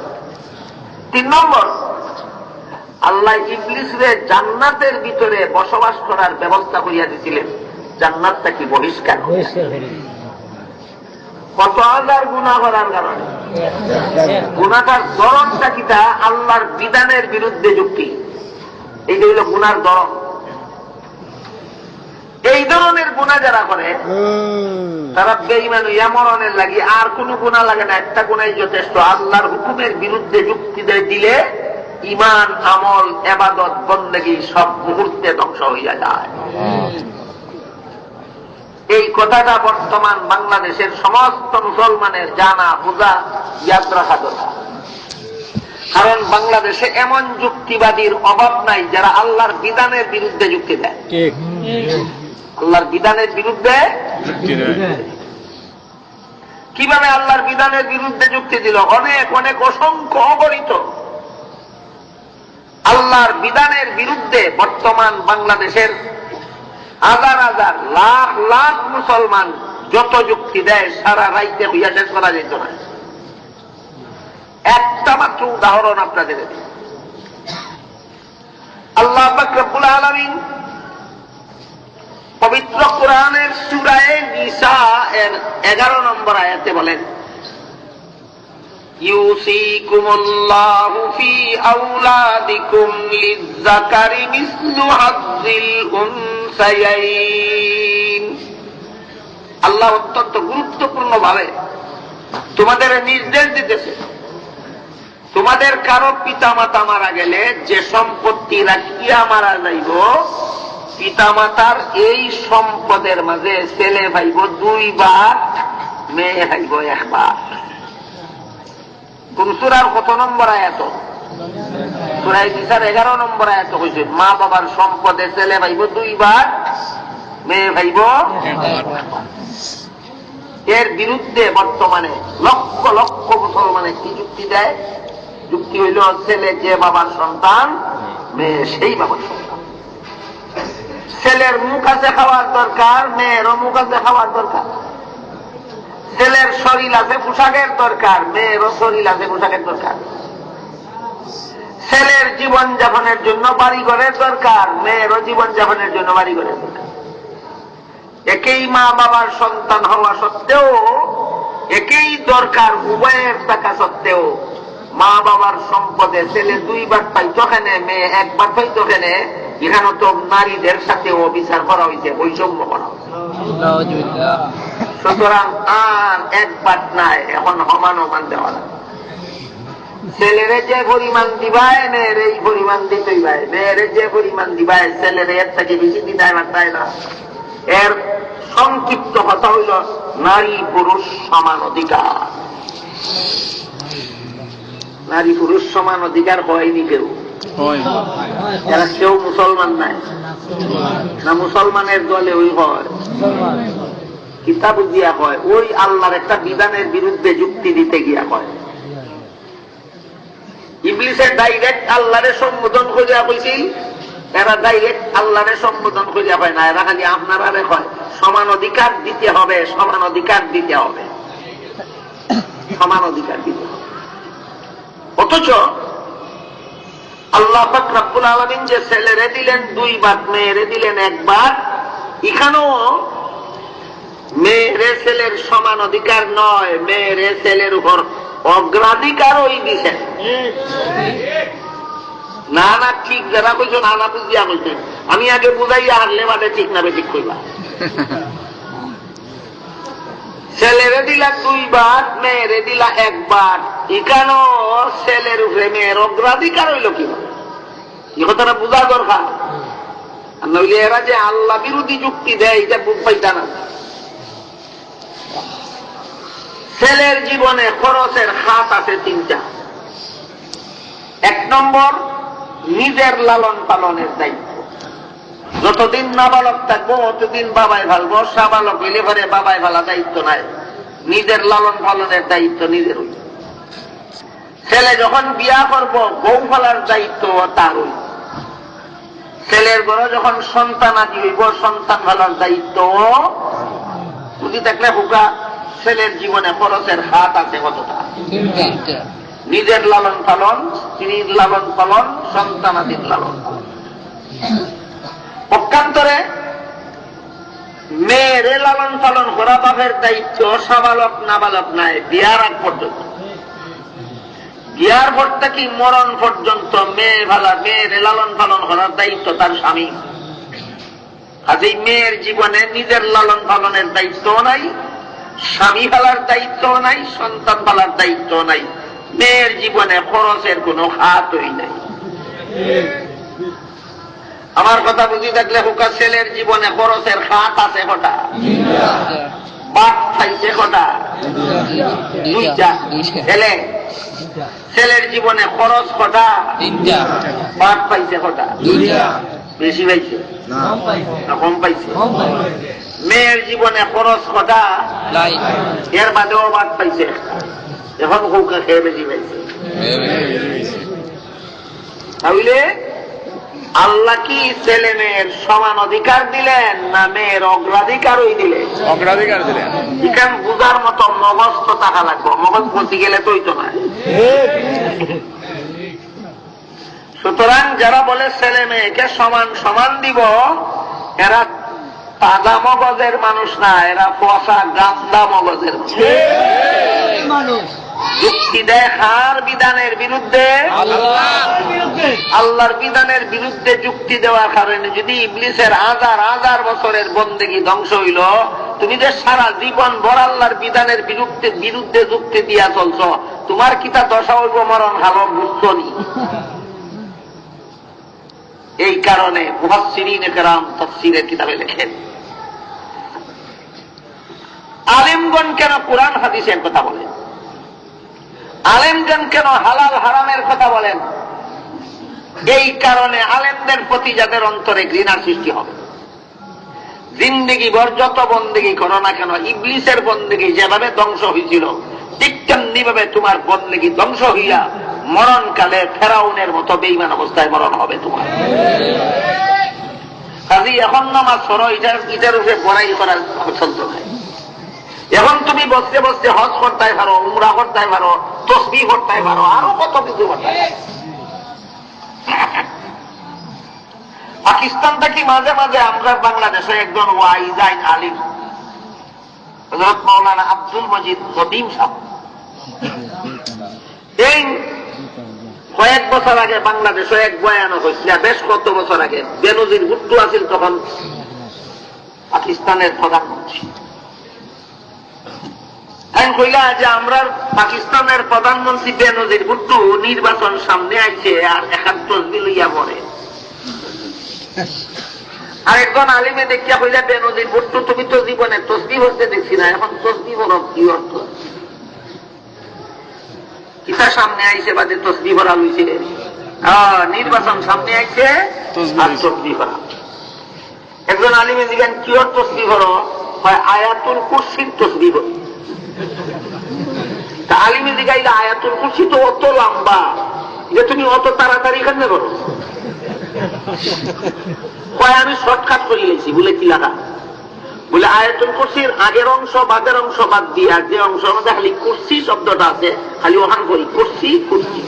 তিন নম্বর, আল্লাহ ইবলিসকে জান্নাতের ভিতরে বসবাস করার ব্যবস্থা করিয়া দিয়েছিলেন, জান্নাতটা কি বহিষ্কার। কত হাজার গুনাহ করার কারণে। গুনাহটার ধরনটা কিটা? আল্লাহর বিধানের বিরুদ্ধে যুক্তি। এইটা হইল গুনার ধরন। এই ধরনের গুনাহ যারা করে তারা বেঈমান হইয়া মরণের লাগি আর কোন গুনাহ লাগে না, একটা গুনাহই যথেষ্ট। আল্লাহর হুকুমের বিরুদ্ধে যুক্তি দিলে ঈমান, আমল, ইবাদত, বন্দেগী সব মুহূর্তে ধ্বংস হইয়া যায়। এই কথাটা বর্তমান বাংলাদেশের সমস্ত মুসলমানের জানা বোঝা, ইয়াদ রাখা দরকার। কারণ বাংলাদেশে এমন যুক্তিবাদীর অভাব নাই যারা আল্লাহর বিধানের বিরুদ্ধে যুক্তি দেয়। আল্লাহর বিধানের বিরুদ্ধে কিভাবে আল্লাহর বিধানের বিরুদ্ধে যুক্তি দিল? অনেক অনেক অসংখ্য অগণিত আল্লাহর বিধানের বিরুদ্ধে বর্তমান বাংলাদেশের হাজার হাজার লাখ লাখ মুসলমান যত যুক্তি দেয় সারা রাইতে হইয়া শেষ করা যেত না। একটা মাত্র উদাহরণ আপনাদের দিই। আল্লাহ পাক রব্বুল আলামিন পবিত্র কোরআনের সূরা নিসা এর 11 নম্বর আয়াতে বলেন, ইউসিকুমুল্লাহু ফি আওলাদিকুম লিয-যাকারি মিসলু হাযযিল উনসায়াইন। আল্লাহ অত্যন্ত গুরুত্বপূর্ণ ভাবে তোমাদের নির্দেশ দিতেছে, তোমাদের কারো পিতা মাতা মারা গেলে যে সম্পত্তি রাখিয়া মারা যাইব, পিতামাতার এই সম্পদের মাঝে ছেলে ভাইব 2 ভাগ, মেয়ে ভাইব 1 ভাগ। কোন সূরার কত নম্বর আয়াত? সূরা নিসার 11 নম্বর আয়াত হইছে, মা বাবার সম্পদে ছেলে ভাইব 2 ভাগ, মেয়ে ভাইব 1 ভাগ। এর বিরুদ্ধে বর্তমানে লক্ষ লক্ষ মুসলমানে কি যুক্তি দেয়? যুক্তি হইল ছেলে যে বাবার সন্তান, মেয়ে সেই বাবার সন্তান। ছেলের মুখ আছে খাওয়ার দরকার, মেয়েরও মুখ আছে খাওয়ার দরকার। ছেলের শরীর আছে পোশাকের দরকার, মেয়েরও শরীর আছে পোশাকের দরকার। ছেলের জীবন যাপনের জন্য বাড়িঘরের দরকার, মেয়েরও জীবন যাপনের জন্য বাড়িঘরের দরকার। একই মা বাবার সন্তান হওয়া সত্ত্বেও, একই দরকার উভয়ের থাকা সত্ত্বেও, মা বাবার সম্পদে ছেলে 2 ভাগ পাইতো কেনে, মেয়ে 1 ভাগ পাইতো কেনে? এখানে তো নারীদের সাথে অবিচার করা হয়েছে, বৈষম্য করা হয়েছে। সুতরাং আর 1 ভাগ নাই, এখন সমান সমান দেওয়া লাগে। ছেলেরে যে পরিমাণ দিবায় মেয়ের এই পরিমাণ দিতেই ভাই, মেয়েরে যে পরিমাণ দিবায় ছেলেরে এর থেকে বেশি দিতে পারতায় না। এর সংক্ষিপ্ত কথা হইল নারী পুরুষ সমান অধিকার। নারী পুরুষ সমান অধিকার হয়নি কেউ, এরা কেউ মুসলমান নাই না, মুসলমানের দলে ওই হয় কিতাব দিয়া হয়, ওই আল্লাহর একটা বিধানের বিরুদ্ধে যুক্তি দিতে গিয়া হয়। ইবলিসের ডাইরেক্ট আল্লাহরে সম্বোধন করিয়া কইছি, এরা ডাইরেক্ট আল্লাহরে সম্বোধন করিয়া পায় না, এরা খালি আপনারা হয় সমান অধিকার দিতে হবে, সমান অধিকার দিতে হবে, সমান অধিকার দিতে হবে। অথচ আল্লাহ পাক রব্বুল আলামিন যে ছেলেরে দিলেন 2 বার, মেয়েরে দিলেন 1 বার, এখানেও মেয়েরে ছেলের সমান অধিকার নয়, মেয়েরে ছেলের উপর অগ্রাধিকারই দিছেন। না না ঠিক যারা কইছো না না বুঝিয়া কইছেন, আমি আগে বুঝাইয়া হারলে বাদে ঠিক না বেঠিক কইবা। ছেলেরে দিলা 2 বার, মেয়েরে দিলা 1 বার, এখানেও ছেলের উপরে মেয়ের অগ্রাধিকার হইল কিভাবে, এই কথাটা বুঝা দরকার। নইলে এরা যে আল্লাহ বিরোধী যুক্তি দেয় এটা বুঝ পাইতা না। ছেলের জীবনে খরচের খাত আছে 3টা। 1 নম্বর নিজের লালন পালনের দায়িত্ব। যতদিন নাবালক থাকবো অতদিন বাবাই ভালবো, সাবালক হইলে পরে বাবাই ভালা দায়িত্ব নাই, নিজের লালন পালনের দায়িত্ব নিজের হইল। ছেলে যখন বিয়া করব বউ ফেলার দায়িত্ব তার হইল। ছেলের ঘরে যখন সন্তান আদি হইব সন্তান ফেলার দায়িত্ব বুঝি থাকলে হুকা ছেলের জীবনে খরচের হাত আছে কতটা? নিজের লালন পালন, স্ত্রীর লালন পালন, সন্তানাদির লালন পালন। পক্ষান্তরে মেয়েরে লালন পালন করা বাপের দায়িত্ব সাবালক নাবালক নাই, বিয়ার আগ পর্যন্ত। বিয়ার পর থেকে মরণ পর্যন্ত মেয়ে ভালা মেয়েরে লালন পালন করার দায়িত্ব তার স্বামী। কাজেই মেয়ের জীবনে নিজের লালন পালনের দায়িত্ব নাই, স্বামী ফেলার দায়িত্ব নাই, সন্তান ফেলার দায়িত্ব নাই, মেয়ের জীবনে খরচের কোনো হাতই নাই। আমার কথা বুঝি থাকলে হুকা ছেলের জীবনে খরচের খাত আছে কটা? বাদ খাইছে কটা? 2টা। ছেলের জীবনে খরচ কটা? 3টা। বাদ পাইছে কটা? 2টা। বেশি পাইছে না কম পাইছে? মেয়ের জীবনে খরচ কটা? এর বাদেও বাদ পাইছে, এখন হুকা খেয়ে বেশি পাইছে। তাহলে আল্লাহ কি ছেলে মেয়ের সমান অধিকার দিলেন না মেয়ের অগ্রাধিকারই দিলেন? অগ্রাধিকার দিলেন। এখান বুঝার মতো মগজ তো টাকা লাগবে, মগজ বলতে গেলে তোই তো নাই। সুতরাং যারা বলে ছেলে মেয়েকে সমান সমান দিব, এরা তাজা মগজের মানুষ না, এরা পচা গান্দা মগজের মানুষ। যুক্তি দেয় কার বিধানের বিরুদ্ধে? আল্লাহর বিধানের বিরুদ্ধে যুক্তি দেওয়ার কারণে যদি ইবলিসের 1000 বছরের বন্দেগী ধ্বংস হইল, তুমি যে সারা জীবন ভর আল্লাহর বিধানের বিরুদ্ধে যুক্তি দিয়া চলছ, তোমার কিতা দশা হইব মরণ হালো বুঝছো নি? এই কারণে মুফাসসিরিনে কেরাম তাফসীরের কিতাবে লেখেন, আলেমগণ কেন কোরআন হাদিসের কথা বলেন, আলেমগণ কেন হালাল হারামের কথা বলেন? এই কারণে আলেমদের প্রতি যাদের অন্তরে ঘৃণার সৃষ্টি হবে। জিন্দেগি ভর যত বন্দেগি করো না কেন, ইবলিসের বন্দেগি যেভাবে ধ্বংস হয়েছিল ঠিক তেমনিভাবে তোমার বন্দেগি ধ্বংস হইয়া মরণকালে ফেরাউনের মতো বেঈমান অবস্থায় মরণ হবে তোমার। কাজী এখন নামাজ পড়ো, এটার উপরে বড়াই করার পছন্দ নাই। এখন তুমি বসতে বসতে হজ করতে পারো, উমরা করতে পারো, তসবিহ করতে পারো, আরো কত কিছু করতে পারো। পাকিস্তান থেকে মাঝে মাঝে আমরা বাংলাদেশে একজন ওয়াইজ আইন আলিম হযরত মাওলানা আব্দুল মজিদ কদিম সাহেব, এই কয়েক বছর আগে বাংলাদেশে এক বয়ান হয়েছিল, বেশ কত বছর আগে বেনজির ভুট্টো আছিল তখন পাকিস্তানের প্রধানমন্ত্রী। আমি কইলা যে আমরা পাকিস্তানের প্রধানমন্ত্রী বেনজির ভুট্টো নির্বাচন সামনে আইছে আর এখন তসবি লইয়া পড়ে। আর একজন আলিমে দেখিয়া কইলা বেনজির ভুট্টো তুমি তো জীবনে তসবি হতে দেখছি না, এখন তসবি বড় কি অর্থ? কিসা সামনে আইছে বাদে তসবি ভরা লইছে? নির্বাচন সামনে আইছে আর তসবি ভরা। একজন আলিমে দিবেন কি অর্থ তসবি ভরো? হয় আয়াতুল কুরসির তসবি ভর। আলিমে দিগাইলে আয়াতুল কুরসি তো অত লম্বা যে তুমি অত তাড়াতাড়ি এখানে বলো। কয় আমি শর্টকাট করে লেছি বলে কি লাগা? বলে আয়াতুল কুরসির আগের অংশ বাদের অংশ বাদ দিয়ে আর যে অংশ মধ্যে খালি কুরসি শব্দটা আছে খালি ওখান করি কুরসি কুরসি।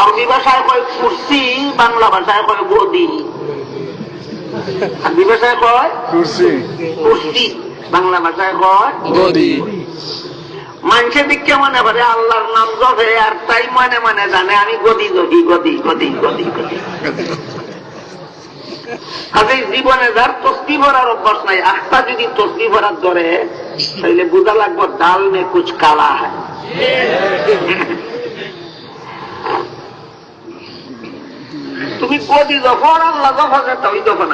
আরবি ভাষায় কয় কুরসি, বাংলা ভাষায় কয় গদি। আরবি ভাষায় কয় কুরসি কুরসি, বাংলা ভাষায় কয় গদি। মানুষের দিকে মনে করে আল্লাহর নাম জপে আর তাই মনে মনে জানে আমি গদি গদি গদি গদি গদি গদি। আজ জীবনে যার তসবি ভরার অভ্যাস নাই, আখটা যদি তসবি ভরার ধরে তাহলে বোঝা লাগবে ডাল মে কুছ কালা হয়। তুমি গদি যখন আল্লাহ যখন ওই যখন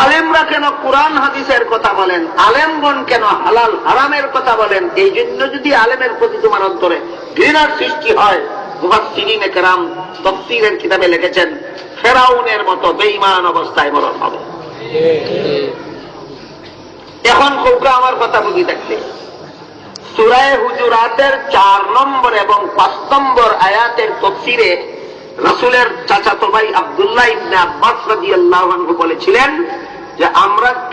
আলেমরা কেন কোরআন হাদিসের কথা বলেন, আলেমগণ কেন হালাল হারামের কথা বলেন, এই জন্য যদি আলেমের প্রতি তোমার অন্তরে ঘৃণার সৃষ্টি হয়, মুফাসসিরিনে কেরাম তাফসীরের কিতাবে লিখেছেন ফেরাউনের মতো বেঈমান অবস্থায় মরণ হবে। এখন কৌকা আমার কথা বুঝি দেখতে সূরা হুজুরাতের 4 নম্বর এবং 5 নম্বর আয়াতের তাফসীরে রাসূলের চাচাতো ভাই আব্দুল্লাহ ইবনে আব্বাস রাদিয়াল্লাহু আনহু বলেছিলেন যে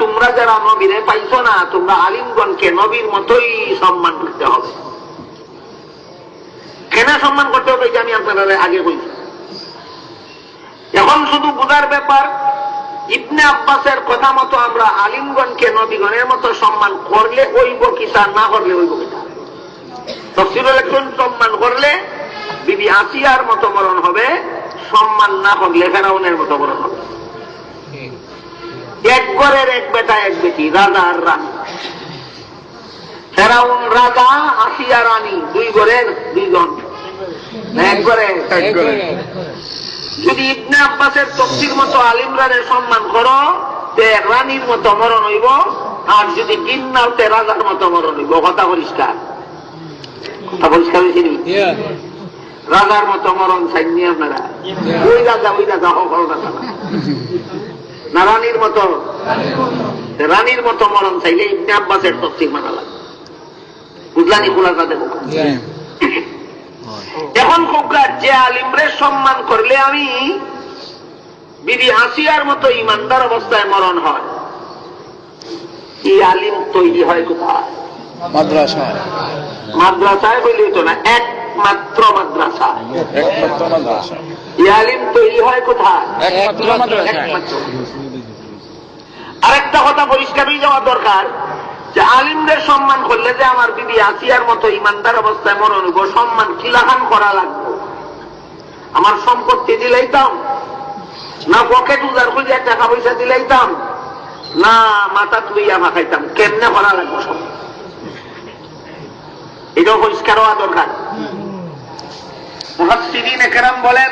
তোমরা যারা নবীরে পাইছো না, তোমরা আলিমগণকে নবীর মতোই সম্মান করতে হবে। কেন সম্মান করতে হবে এটা আমি আপনারা আগে বলছি। এখন শুধু বুঝার ব্যাপার, ইবনে আব্বাসের কথা মতো আমরা আলিমগণকে নবীগণের মতো সম্মান করলে ওইব কিতা, না করলে ওইব কিতা। তাফসীরুল একজন সম্মান করলে বিবি আসিয়ার মতো মরণ হবে, সম্মান না করলে ফেরাউনের মতো মরণ হবে। এক ঘরের এক বেটা এক বেটি, রাজা আর রানী। ফেরাউন রাজা, আসিয়া রানী, 2 ঘরের 2 জন, এক ঘরে এক ঘরে। যদি ইবনে আব্বাসের তফসির মতো আলিমরানের সম্মান করো তে রানীর মতো মরণ হইব, আর যদি দিন নাওতে রাজার মতো মরণ হইব। কথা পরিষ্কার, কথা পরিষ্কার হয়েছে। রাজার মতো মরণ চাইনি আপনারা? ওই রাজা হোক রাজা না, রানীর মতো, রানীর মতো মরণ চাইলে ইবনে আব্বাসের তফসির মানা লাগে। বুঝলানি খোলাসা দেব। এখন খোকা যে আলিমরে সম্মান করলে আমি বিবি আসিয়ার মতো ইমানদার অবস্থায় মরণ হয়, এই আলিম তৈরি হয় কোথায়? মাদ্রাসায়। মাদ্রাসায় বললেই তো না, একমাত্র মাদ্রাসা। এই আলিম তৈরি হয় কোথায়? একমাত্র। আরেকটা কথা পরিষ্কার হয়ে যাওয়া দরকার যে আলিমদের সম্মান করলে যে আমার বিবি আসিয়ার মতো ইমানদার অবস্থায় মরণ হইব, সম্মান কিলাখান করা লাগবে। আমার সম্পত্তি দিলাইতাম না, পকেট উজার খুঁজে টাকা পয়সা দিলাইতাম না, মাথা তুইয়া মাখাইতাম, কেমনে করা লাগবে সব এটাও পরিষ্কার হওয়া দরকার। মুফাসসিরিনে কেরাম বলেন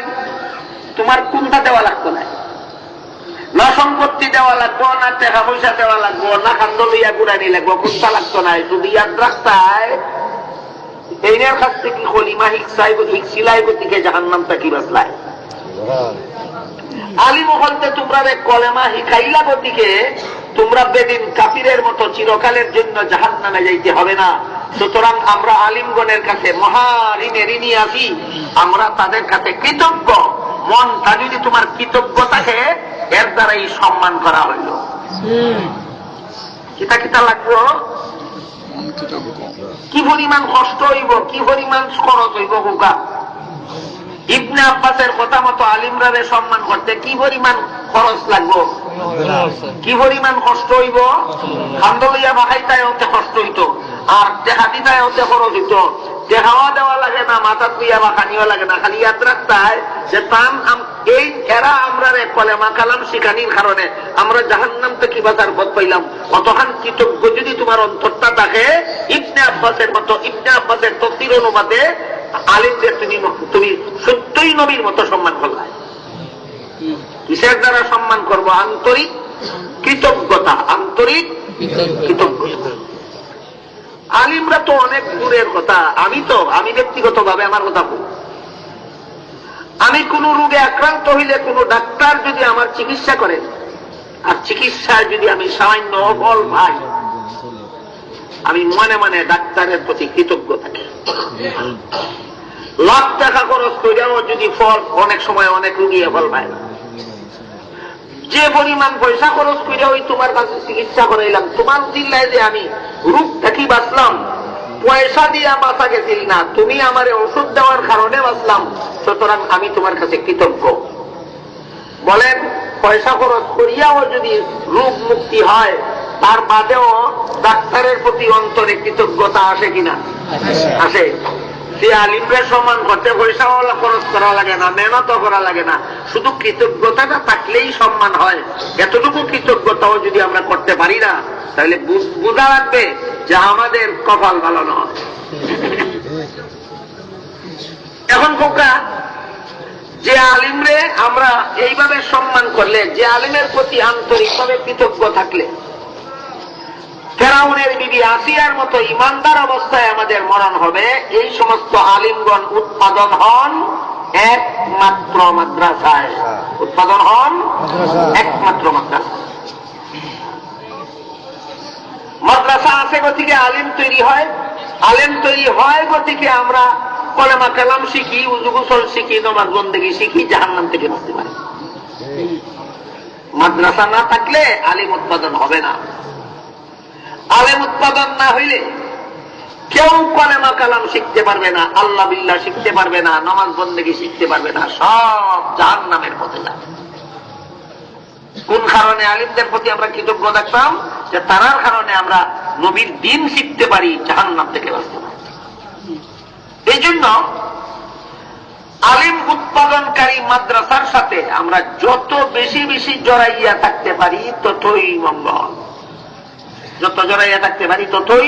তোমার কোনটা দেওয়া লাগতো না, না সম্পত্তি দেওয়া লাগবো, না টাকা পয়সা দেওয়া লাগবো, না খাদ্য লইয়া গুড়ানি লাগবো, কোনটা লাগতো না। যদি ইয়াদ রাখতায় এইনের কাছ থেকে কলিমা হিকসিলাই গতিকে জাহান্নাম তাকি বাঁচলায়। আলিম হলতে তোমরা কলেমা হিকাইলা গতিকে তোমরা বেদিন কাফিরের মতো চিরকালের জন্য জাহান্নামে যাইতে হবে না। সুতরাং আমরা আলিমগণের কাছে মহা ঋণে ঋণী আছি, আমরা তাদের কাছে কৃতজ্ঞ। মনটা যদি তোমার কৃতজ্ঞ থাকে, এর দ্বারাই সম্মান করা হইল। কিতা কিতা লাগবো, কি পরিমাণ কষ্ট হইব, কি পরিমাণ খরচ হইব। বোকা ইবনে আব্বাসের কথা মতো আলিমরারে সম্মান করতে কি পরিমাণ খরচ লাগবো, কি পরিমাণ কষ্ট হইব। খান্দ লইয়া বাহাইতায় হতে কষ্ট হইত, আর দেখা দিতায় হতে খরচ হইত। দেখাওয়া দেওয়া লাগে না, মাথা তুইয়া বাখানিও লাগে না, খালি ইয়াদ রাখতায় যে এই এরা আমরা কলেমা কালাম শিখানির কারণে আমরা জাহান্নাম থেকে বাঁচার পথ পাইলাম। কতখান কৃতজ্ঞ যদি তোমার অন্তরটা থাকে। ইবনে আব্বাসের মতো, ইবনে আব্বাসের তাফসীর অনুবাদে আলিমদের তুমি সত্যই নবীর মতো সম্মান করলা। কিসের দ্বারা সম্মান করবো? আন্তরিক কৃতজ্ঞতা, আন্তরিক কৃতজ্ঞতা। আলিমরা তো অনেক দূরের কথা। আমি ব্যক্তিগতভাবে আমার কথা বলি, আমি কোন রোগে আক্রান্ত হইলে কোন ডাক্তার যদি আমার চিকিৎসা করেন, আর চিকিৎসায় যদি আমি সামান্য অফল পাই, আমি মনে মনে ডাক্তারের প্রতি কৃতজ্ঞ থাকি। লাখ টাকা খরচ করেও যদি ফল, অনেক সময় অনেক রোগী ফল পায় না। যে পরিমাণ পয়সা খরচ করে ওই তোমার কাছে চিকিৎসা করাইলাম, তোমার জিল্লায় যে আমি রোগ থেকে বাঁচলাম, পয়সা দিয়া বাঁচা গেছিল না, তুমি আমার ওষুধ দেওয়ার কারণে বাঁচলাম, সুতরাং আমি তোমার কাছে কৃতজ্ঞ। বলেন, পয়সা খরচ করিয়াও যদি রোগ মুক্তি হয়, তার বাদেও ডাক্তারের প্রতি অন্তরে কৃতজ্ঞতা আসে কিনা? আসে। যে আলিমরা সম্মান করতে পয়সা খরচ করা লাগে না, মেহনত করা লাগে না, শুধু কৃতজ্ঞতাটা থাকলেই সম্মান হয়। এতটুকু কৃতজ্ঞতাও যদি আমরা করতে পারি না, তাহলে বোঝা লাগবে যে আমাদের কপাল ভালো নয়। এখন খোকা, যে আলিমরে আমরা এইভাবে সম্মান করলে, যে আলিমের প্রতি আন্তরিকভাবে কৃতজ্ঞ থাকলে, ফেরাউনের বিবি আসিয়ার মতো ইমানদার অবস্থায় আমাদের মরণ হবে। এই সমস্ত আলিমগণ উৎপাদন হন একমাত্র মাদ্রাসায়, উৎপাদন হন একমাত্র মাদ্রাসায়। মাদ্রাসা আছে গতিকে আলিম তৈরি হয়, আলিম তৈরি হয় গতিকে আমরা কলেমা কালাম শিখি, উযু গোসল শিখি, নামাজ বন্দেগী শিখি, জাহান্নাম থেকে বাঁচতে পারি। মাদ্রাসা না থাকলে আলিম উৎপাদন হবে না। আলেম উৎপাদন না হইলে কেউ কলেমা কালাম শিখতে পারবে না, আল্লাহ বিল্লাহ শিখতে পারবে না, নামাজ বন্দেগী শিখতে পারবে না, সব জাহান্নামের পথে যাবে। কোন কারণে আলিমদের প্রতি আমরা কৃতজ্ঞ থাকতাম? যে তারার কারণে আমরা নবীর দ্বীন শিখতে পারি, জাহান্নাম থেকে বাঁচতে পারি। এই জন্য আলিম উৎপাদনকারী মাদ্রাসার সাথে আমরা যত বেশি বেশি জড়াইয়া থাকতে পারি ততই মঙ্গল। যত জড়াইয়া থাকতে পারি ততই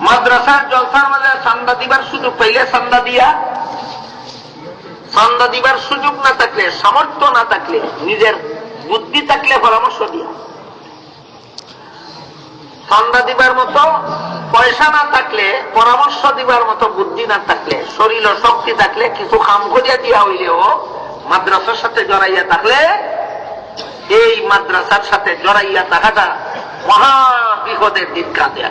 মাদ্রাসার জলসার মাঝে চান্দা দিবার সুযোগ পাইলে চান্দা দিয়া, চান্দা দিবার সুযোগ না থাকলে, সামর্থ্য না থাকলে, নিজের বুদ্ধি থাকলে পরামর্শ দিয়া, চান্দা দিবার মতো পয়সা না থাকলে, পরামর্শ দিবার মতো বুদ্ধি না থাকলে, শরীর ও শক্তি থাকলে, কিছু কাম করিয়া দিয়া হইলেও মাদ্রাসার সাথে জড়াইয়া থাকলে, এই মাদ্রাসার সাথে জড়াইয়া থাকাটা মহা বিপদের দিন কাঁদে।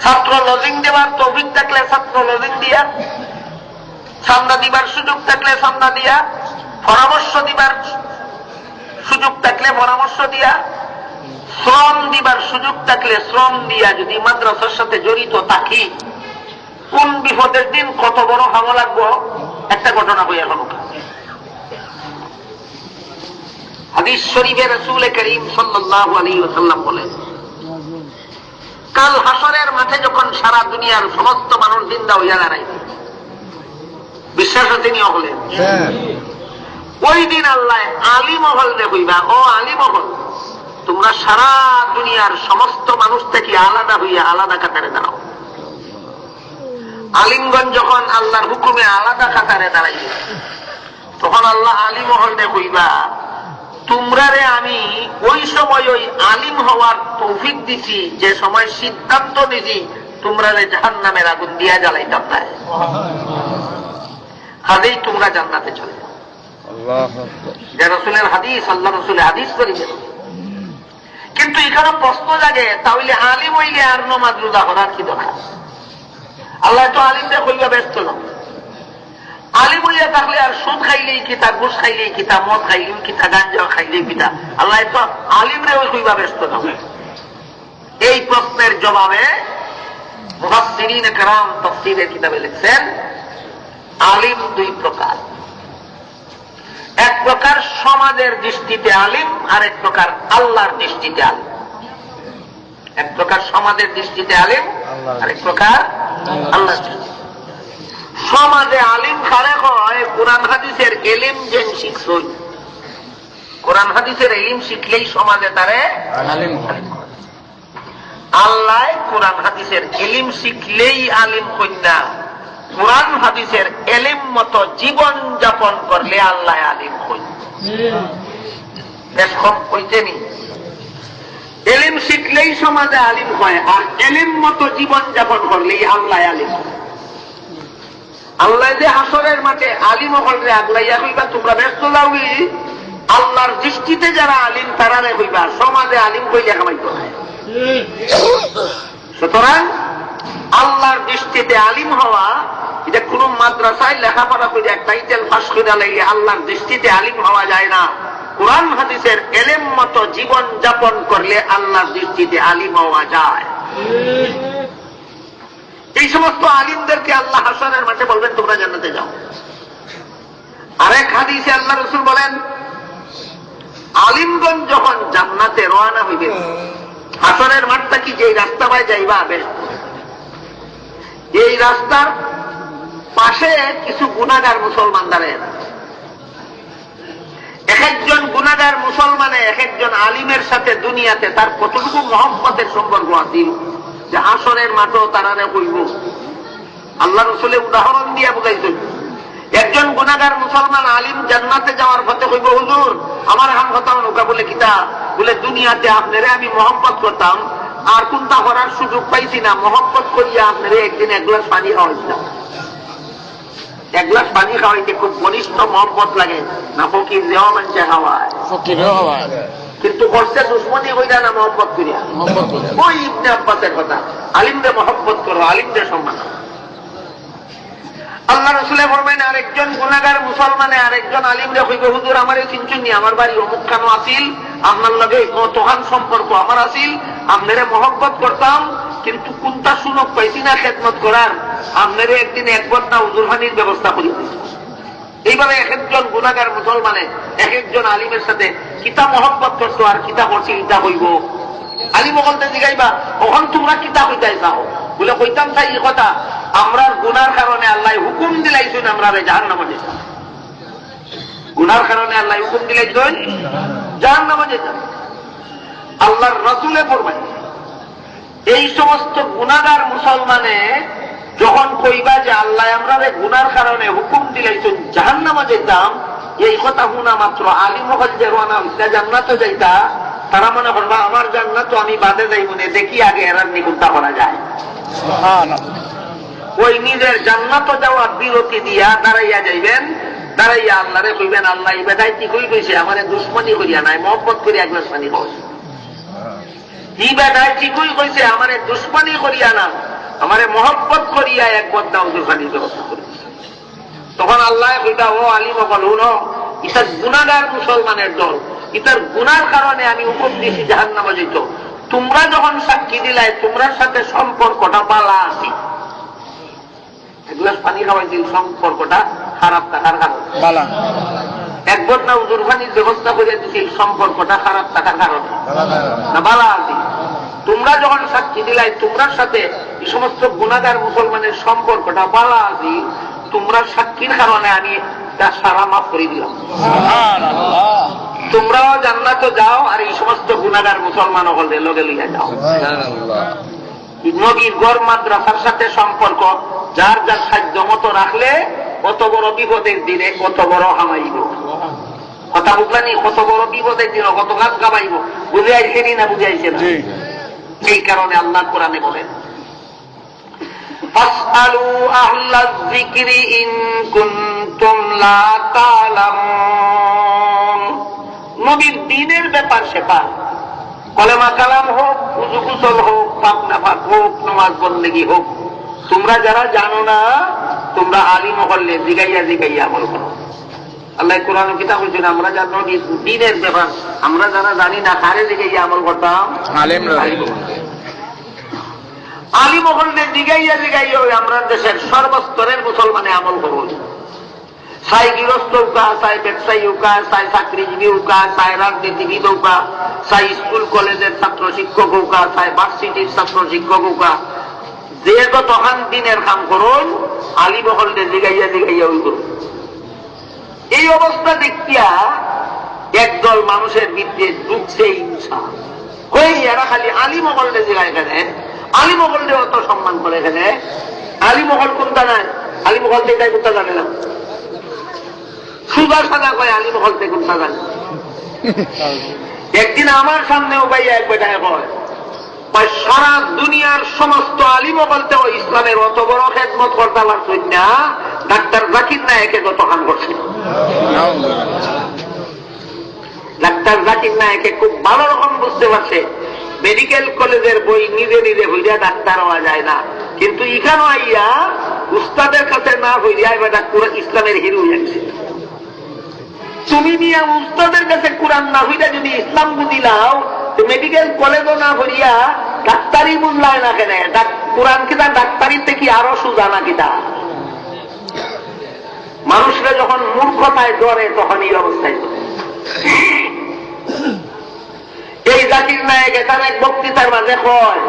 ছাত্র লজিং দেওয়ার তৌফিক থাকলে ছাত্র লজিং দিয়া, চান্দা দিবার সুযোগ থাকলে চান্দা দিয়া, পরামর্শ দিবার সুযোগ থাকলে পরামর্শ দিয়া, শ্রম দিবার সুযোগ থাকলে শ্রম দিয়া যদি মাদ্রাসার সাথে জড়িত থাকি, কোন বিপদের দিন কত বড় ভালো লাগবো একটা ঘটনা বইয়া হল। হাদিস শরীফে রাসূল করিম সাল্লাল্লাহু আলাইহি ওয়াসাল্লাম বলেন, কাল হাসরের মাঠে যখন সারা দুনিয়ার সমস্ত মানুষ জিন্দা হইয়া দাঁড়াইবে, বিশ্বাস হতে নিয়ে হলেন, ওই দিন আল্লাহ আলী মহল দেখইবা, ও আলী মহল, তোমরা সারা দুনিয়ার সমস্ত মানুষ থেকে আলাদা হইয়া আলাদা কাতারে দাঁড়াও। আলিমগণ যখন আল্লাহর হুকুমে আলাদা কাতারে দাঁড়াইবে, তখন আল্লাহ আলী মহল দেখইবা, তোমরারে আমি ওই সময় ওই আলিম হওয়ার তৌফিক দিছি যে সময় সিদ্ধান্ত নিছি তোমরারে জাহান্নামের আগুন দিয়া জ্বালাইতাম না, কাজেই তোমরা জান্নাতে চলে যাও। যে রাসূলের হাদিস, আল্লাহ রাসূলের হাদিস করিবেন। কিন্তু এখানে প্রশ্ন জাগে, তাহলে আলিম হইলে আর নামাজ রোজা করার কি দরকার? আল্লাহ তো আলিমদের কইবা ব্যস্ত না। আলিম হইয়া থাকলে আর সুদ খাইলেই কিতা, ঘুষ খাইলেই কিতা, মদ খাইলেই কিতা, গাঞ্জা খাইলেই কিতা, আল্লাহ তো আলিমরে ওই কইবা ব্যস্ত না। এই প্রশ্নের জবাবে মুফাসসিরিন কেরাম তাফসীরের কিতাবে লিখছেন, আলিম দুই প্রকার। এক প্রকার সমাজের দৃষ্টিতে আলিম, আর এক প্রকার আল্লাহর দৃষ্টিতে আলিম। এক প্রকার সমাজের দৃষ্টিতে আলিম, আর এক প্রকার আল্লাহর দৃষ্টিতে। সমাজে আলিম খারে হয় কোরআন হাদিসের এলিম যেন শিখছই। কোরআন হাদিসের এলিম শিখলেই সমাজে তারে আলিম। আল্লাহ কোরআন হাদিসের এলিম শিখলেই আলিম কন্যা, কোরআন হাদিসের এলিম মতো জীবন যাপন করলে আল্লাহ আলিম কন্যা। বেশ কম কইতেনি এলিম শিখলেই সমাজে আলিম হয়, আর এলিম মতো জীবন যাপন করলেই আল্লাহ আলিম। আল্লাহ যে হাসরের মাঠে আলিম হলরে আগলাইয়া হইবা তোমরা ব্যস্ত যাওই, আল্লাহর দৃষ্টিতে যারা আলিম তারা হইবা, সমাজে আলিম কইলে কামাইতে হয়। সুতরাং আল্লাহর দৃষ্টিতে আলিম হওয়া এটা কোন মাদ্রাসায় লেখাপড়া করে টাইটেল পাস করে লাগিয়ে আল্লাহর দৃষ্টিতে আলিম হওয়া যায় না। কোরআন হাদিসের এলেম মতো জীবন যাপন করলে আল্লাহর দৃষ্টিতে আলিম হওয়া যায়। এই সমস্ত আলিমদেরকে আল্লাহ হাসরের মাঠে বলবেন তোমরা জান্নাতে যাও। আরেক হাদিসে আল্লাহ রাসূল বলেন আলিমগণ যখন জান্নাতে রওনা হইবে, হাসরের মাঠটা কি যে রাস্তা পায় যাইবা, বেশ এই রাস্তার পাশে কিছু গুনাহগার মুসলমান দাঁড়ায় না। এক একজন গুনাহগার মুসলমানে এক একজন আলিমের সাথে দুনিয়াতে তার কতটুকু মহব্বতের সম্পর্ক আছে যে হাসরের মাঠও তারারে হইব। আল্লাহ রাসূল উদাহরণ দিয়ে বুঝাইছেন, একজন গুনাহগার মুসলমান আলিম জান্নাতে যাওয়ার পথে হইব হুজুর আমার হাম হতাম নৌকা বলে কিতা বলে দুনিয়াতে আপনারে আমি মহব্বত করতাম, আর কোনটা করার সুযোগ পাইছি না, মহব্বত করিয়া আপনারে একদিন এক গ্লাস পানি খাওয়াইছিলাম। এক গ্লাস পানি খাওয়াইতে খুব ঘনিষ্ঠ মহব্বত লাগে না, ফকির দেওয়া মানুষে খাওয়ায়, কিন্তু করছে দুশ্মনী হইয়া না মহব্বত করিয়া। ওই ইবনে আব্বাসের কথা, আলিমরে মহব্বত করো, আলিমরে সম্মান। আল্লাহ রাসূলে বলবেন আরেকজন গুনাহগার মুসলমানে আরেকজন আলিমরে হইবে হুজুর আমারে চিনচুনি, আমার বাড়ি অমুক খানো আসিল, আপনার লগে কতখান সম্পর্ক আমার আসিল, আপনারে মহব্বত করতাম, কিন্তু কোনটা সুযোগ পাইছি না খেদমত করার, আপনারে একদিন এক বদনা হুজুরখানির ব্যবস্থা করে দিয়েছি। এইভাবে এক একজন গুনাহগার মুসলমানে এক একজন আলিমের সাথে কিতা মহব্বত করতো আর কিতা করছি ইটা হইব। আলিম বলতে জিগাইবা ওখান তোমরা কিতা হইতাই চাও বলে কইতাম চাই এই কথা, আমরা গুনার কারণে আল্লাহ হুকুম দিলাইছেন আমরা জাহান্নামে যেতাম। গুনার কারণে আল্লাহ হুকুম দিলাইছেন জাহান্নামে যেতাম। আল্লাহর রাসূলে ফরমান এই সমস্ত গুনাহগার মুসলমানে যখন কইবা যে আল্লাহ আমরা গুনার কারণে হুকুম দিলাইছেন জাহান্নামে যেতাম, এই কথা শুনা মাত্র আলিম হল যে রওনা হইতা জান্নাতে যাইতা, তারা মনে করবা আমার জান্নাত তো আমি বাদে যাই মনে দেখি আগে এরার নিকুন্তা করা যায়। ওই নিজের জান্নাত যাওয়ার বিরতি দিয়া দাঁড়াইয়া যাইবেন, দাঁড়াইয়া আল্লাহরে কইবেন আল্লাহ এই বেটাই কি কই কইছে আমারে দুশ্মনী করিয়া নাই মহব্বত করিয়া এক গ্লাস পানি খাওয়াইছে। ই বেটাই কি কই কইছে আমারে দুশ্মনী করিয়া না আমারে মহব্বত করিয়া এক বদনা হুজুরখানির ব্যবস্থা করেছে। তখন আল্লাহ কইতা ও আলিম বল হুনো ইতার গুনাহগার মুসলমানের দল, ইতার গুনার কারণে আমি হুকুম দিয়েছি জাহান্নামে যেত, তোমরা যখন সাক্ষী দিলাই তোমরার সাথে সম্পর্কটা বালা আছে, এক গ্লাস পানি খাওয়াই দিল সম্পর্কটা খারাপ থাকার কারণে, এক বদনা হুজুরখানির ব্যবস্থা করে দিছিল সম্পর্কটা খারাপ থাকার কারণে না বালা আছে। তোমরা যখন সাক্ষী দিলাই তোমরার সাথে এই সমস্ত গুনাহগার মুসলমানের সম্পর্কটা বালা আছে, তোমরা সাক্ষীর কারণে আমি তা সারা মাফ করে দিলাম। তোমরাও জান্নাতে যাও আর এই সমস্ত গুনাহগার মুসলমান হলে লগে লইয়া যাও। নবীর গড় মাদ্রাসার সাথে সম্পর্ক যার যার সাধ্য মতো রাখলে কত বড় বিপদের দিনে কত বড় হামাইব। কথা বুঝলানি, কত বড় বিপদের দিন কত গাছ গাবাইব, বুঝে আইছেনি না বুঝে আইছে না? এই কারণে আল্লাহ কোরআনে বলেন ফাসআলু আহলায যিকরি ইন কুনতুম লা তা'লামুন। নবীর দ্বীনের ব্যাপার সেপার কলেমা কালাম হোক, উযু গোসল হোক, পাক নাফাক হোক, নামাজ বন্দেগী হোক, তোমরা যারা জানো না তোমরা আলিম হলে জিগাইয়া জিগাইয়া আমল করো। আল্লাহ কোরআন কিতাব বলছেন আমরা জানো দ্বীনের ব্যাপার আমরা যারা জানি না কারে জিগাইয়া আমল করতাম আলিম হলে জিগাইয়া জিগাইয়া আমরা দেশের সর্বস্তরের মুসলমানে আমল করব। চাই গৃহস্থ উকা, চাই ব্যবসায়ী উকা, চাই চাকরিজীবী উকা, চাই রাজনীতিবিদ উকা, চাই স্কুল কলেজের ছাত্র শিক্ষক উকা, চাই ভার্সিটির ছাত্র শিক্ষক উকা, যে তখন দিনের কাম করুন, আলী মহলকে জিগাইয়া জিগাইয়া ওই করুন। এই অবস্থা দেখিয়া একদল মানুষের ভিতরে ঢুকছে হিংসা হয়ে, এরা খালি আলী মহলকে জিগায় এখানে, আলী মহলকে অত সম্মান করে এখানে। আলী মহল কোনটা নাই, আলী মহল থেকে কোনটা জানে না, সুদা সাদা কয় আলী মহল থেকে কোনটা জানে। একদিন আমার সামনেও ভাইয়া এক বেটায় কয়, সারা দুনিয়ার সমস্ত আলী মহলতে ইসলামের অত বড় খেদমত করতে পারছেন না, ডাক্তার জাকির নায়েকে যত হান করছে। ডাক্তার জাকির নায়েকে খুব ভালো রকম বুঝতে পারছে মেডিকেল কলেজের বই নিজে নিজে হইয়া ডাক্তার হওয়া যায় না, কিন্তু এখানে আইয়া উস্তাদের কাছে না হইয়া এবার ইসলামের হিরো হয়েছে। তুমি নিয়ে উস্তাদের কাছে কোরআন না হইয়া যদি ইসলাম বুঝিলাও, মেডিকেল কলেজও না হইয়া ডাক্তারি বুঝলায় না কেন? কোরআন কিতা ডাক্তারির থেকে আরো সুজা না কিতা? মানুষরা যখন মূর্খতায় ডরে তখন এই অবস্থায় চলে। এই জাকির নায়েক এখানে এক বক্তৃতার মাঝে কয়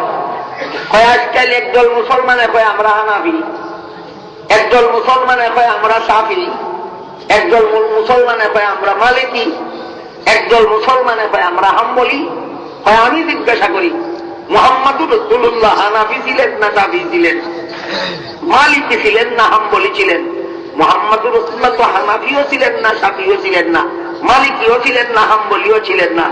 আজকাল একদল মুসলমানে কয় আমরা হানাফি, একদল মুসলমানে কয় আমরা শাফি, একদল মুসলমানে কয় আমরা মালিকি, একদল মুসলমানে কয় আমরা হাম্বলি। হয় আমি জিজ্ঞাসা করি, মুহাম্মাদুর রাসূলুল্লাহ হানাফি ছিলেন না শাফি ছিলেন, মালিকি ছিলেন না হাম্বলি ছিলেন? মুহাম্মাদুর রাসূলুল্লাহ তো হানাফিও ছিলেন না, শাফিও ছিলেন না, মালিকিও ছিলেন না, হাম্বলিও ছিলেন না।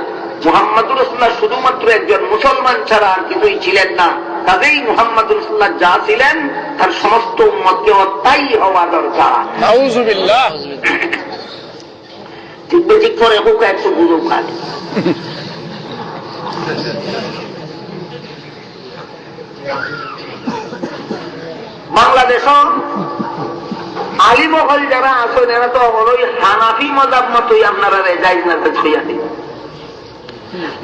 মুহাম্মাদুর রাসূলুল্লাহ শুধুমাত্র একজন মুসলমান ছাড়া আর কিছুই ছিলেন না। কাজেই মুহাম্মাদুর রাসূলুল্লাহ যা ছিলেন তার সমস্ত উম্মতকে তাই হওয়া দরকার। নাউযুবিল্লাহ। ঠিক বেশি করে হোক একটু বুঝো কাজ। বাংলাদেশ আলিমহল যারা আছেন এরা তো ওই হানাফি মজাব মতোই আপনারা জায়েজ না ছইয়া দিন।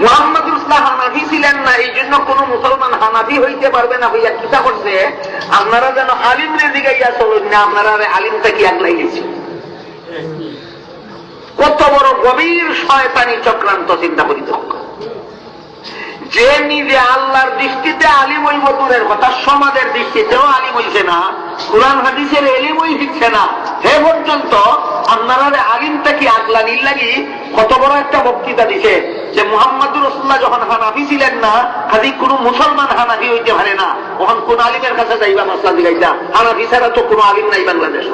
মুহাম্মাদুর রাসূলুল্লাহ হানাফি ছিলেন না, এই জন্য কোন মুসলমান হানাফি হইতে পারবে না হইয়া কিতা করছে, আপনারা যেন আলিম রে জিগাইয়া চলুন না, আপনারা আলিমটা কি আগলাই গেছে। কত বড় গভীর শয়তানি চক্রান্ত চিন্তা করিতে হবে। যে নিজে আল্লাহর দৃষ্টিতে আলিম হইব দূরের কথা, সমাজের দৃষ্টিতেও আলিম হইছে না, কুরআন হাদিসের এলিমই শিখছে না, হে পর্যন্ত আপনারা আলিমটা কি আগলানির লাগি কত বড় একটা বক্তৃতা দিছে যে মুহাম্মাদুর রাসূলুল্লাহ যখন হানাফি ছিলেন না, কাজী কোন মুসলমান হানাফি হইতে পারে না। তখন কোন আলিমের কাছে যাইবা মাসলা দিগাইতা? হানাফি ছাড়া তো কোন আলিম নাই বাংলাদেশ।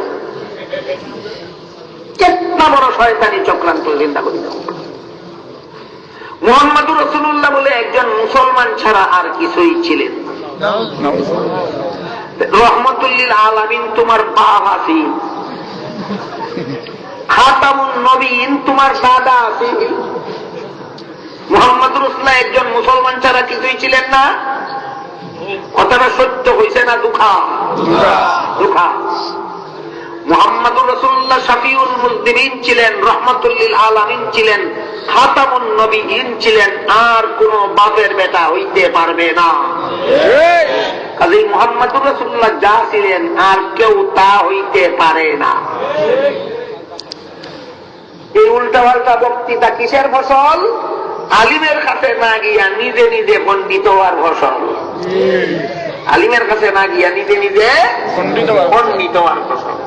কেতনা বড় শয়তানি চক্রান্ত চিন্তা করিতে হবে। মুহাম্মাদুর রাসূলুল্লাহ বলে একজন মুসলমান ছাড়া আর কিছুই ছিলেন। রহমতুল লিল আলামিন তোমার বাপ আছে, খাতামুন নবীন তোমার দাদা আছে। মুহাম্মাদুর রাসূলুল্লাহ একজন মুসলমান ছাড়া কিছুই ছিলেন না। কথাটা সত্য হইছে না দুঃখা? দুঃখা। মুহাম্মাদুর রাসূলুল্লাহ শাফিউল মুজনিবিন ছিলেন, রহমাতুল লিল আলামিন ছিলেন, খাতামুন নবীয়িন ছিলেন, আর কোন বাপের বেটা হইতে পারবে না। কাজেই মুহাম্মাদুর রাসূলুল্লাহ যা ছিলেন আর কেউ তা হইতে পারে না। এই উল্টা পাল্টা বক্তৃতা কিসের ফসল? আলিমের কাছে না গিয়া নিজে নিজে পণ্ডিত হওয়ার ফসল। আলিমের কাছে না গিয়া নিজে নিজে পণ্ডিত হওয়ার ফসল।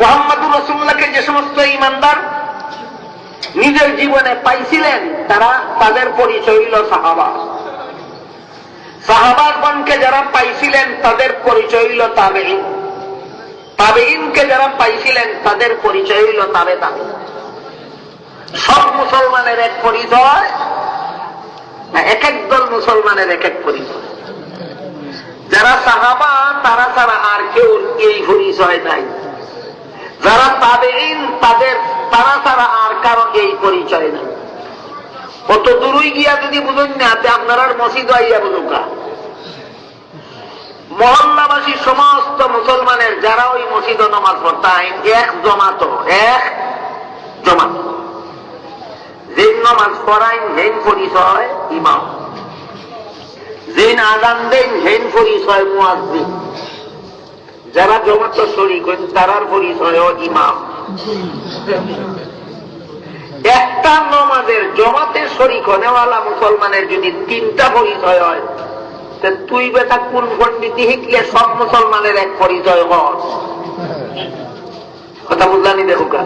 মুহাম্মাদুর রাসূলুল্লাহকে যে সমস্ত ঈমানদার নিজের জীবনে পাইছিলেন তাদের পরিচয় হইল সাহাবা। সাহাবাগণকে যারা পাইছিলেন তাদের পরিচয় হইল তাবেঈন। তাবেঈনকে যারা পাইছিলেন তাদের পরিচয় হইল তাবে তাবেঈন। সব মুসলমানের এক পরিচয় না, এক একদল মুসলমানের এক এক পরিচয়। যারা সাহাবা তারা ছাড়া আর কেউ এই পরিচয় নাই। যারা তাবেঈন তারা ছাড়া আর কারো এই পরিচয় নাই। কত দূরই গিয়া যদি বুঝুন না, আপনার আর মসজিদ আইয়া বুঝুকা। মহল্লাবাসী সমস্ত মুসলমানের যারা ওই মসজিদ নামাজ পড়তেন এক জমাত, যে নামাজ পড়াইন হেন পরিচয় ইমাম, যে আযান দেন হেন পরিচয় মুয়াজ্জিন, যারা জমাত শরীক হন তারার পরিচয় ইমাম। একটা নমাজের জমাতে শরীক হনেওয়ালা মুসলমানের যদি 3টা পরিচয় হয়, তুই বেটা কোন পণ্ডিত হিকলে সব মুসলমানের এক পরিচয় হস? কথা বুঝলানি? দেখুকা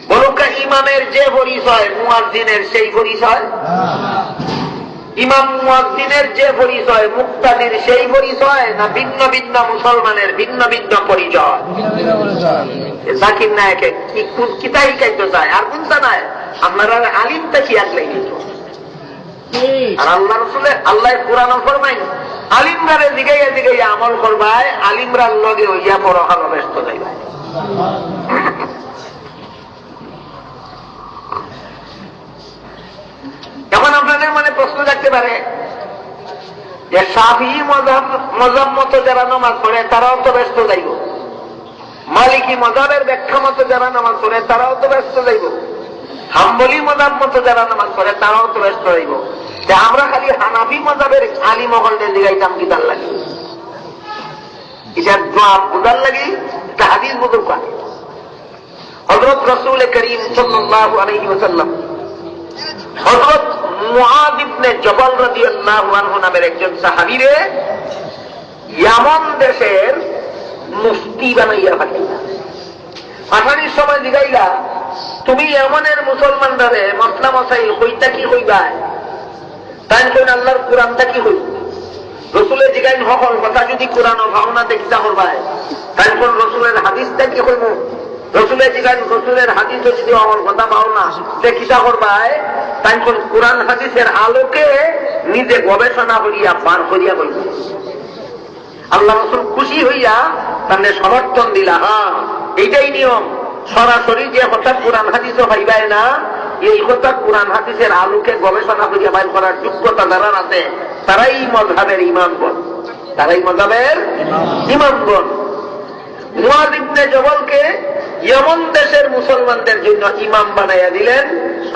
বলুকা, ইমামের যে পরিচয় মুয়াজ্জিনের সেই পরিচয়, ইমাম মুয়াজ্জিনের যে পরিচয় মুক্তাদির সেই পরিচয়, না ভিন্ন ভিন্ন মুসলমানের ভিন্ন ভিন্ন পরিচয়? জাকির নায়কে কিতাই খাইতে চায় আর কোনটা নাই, আপনারা আলিমটা কি আসলেই নিত। আর আল্লাহ রসুলে আল্লাহ কোরআন ফরমাই আলিমরারে জিগাইয়া জিগাইয়া আমল করবায়, আলিমরার লগে হইয়া পরকাল ব্যস্ত যাইবায়। এখন আপনাদের মানে প্রশ্ন থাকতে পারে যে শাফিঈ মযহাব মতো যারা নামাজ পড়ে তারাও তো ব্যস্ত যাইব, মালিকি মযহাবের ব্যাখ্যা মতো যারা নামাজ পড়ে তারাও তো ব্যস্ত যাইব, হাম্বলি মযহাব মতো যারা নামাজ পড়ে তারাও তো ব্যস্ত যাইব। আমরা খালি হানাফি মযহাবের আলিম মহলদের জিগাইতাম কি তার লাগে? এটার জবাব বুঝার লাগে একটা হাদিস বুঝুক। হযরত রাসূল করিম সাল্লাল্লাহু আলাইহি ওয়াসাল্লাম হযরত মুআয ইবনে জবাল রাদিয়াল্লাহু আনহু নামের একজন সাহাবীরে ইয়ামান দেশের মুফতি বানাইয়া পাঠাইলা। পাঠানির সময় জিগাইলা, তুমি ইয়ামানের মুসলমানরা মসলা মসাইল কইতা কি হইবা? তাই কোন আল্লাহর কোরআনটা কি হইব? রসুলের জিগাইন হকল কথা যদি কোরআন ও ভাবনা দেখিতা করবায়, তাই কোন রসুলের হাদিসটা কি হইব? রসুলের জিগাইন রসুলের হাদিসও যদি আমার কথা ভাবনা দেখিতা করবায়, তাই কোন কোরআন হাদিসের আলোকে নিজে গবেষণা করিয়া পার করিয়া বলব। আল্লাহ রসুল খুশি হইয়া তাহলে সমর্থন দিলা, হ্যাঁ এইটাই নিয়ম। সরাসরি যে কথা কোরআন হাদিসও পাইবায় না, এই কথা কোরআন হাদিসের আলোকে গবেষণা করিয়া বাইর করার যোগ্যতা যারা আছে তারাই মযহাবের ইমামগণ, তারাই মযহাবের ইমামগণ। মুআয ইবনে জবালকে ইয়েমেন দেশের মুসলমানদের জন্য ইমাম বানাইয়া দিলেন,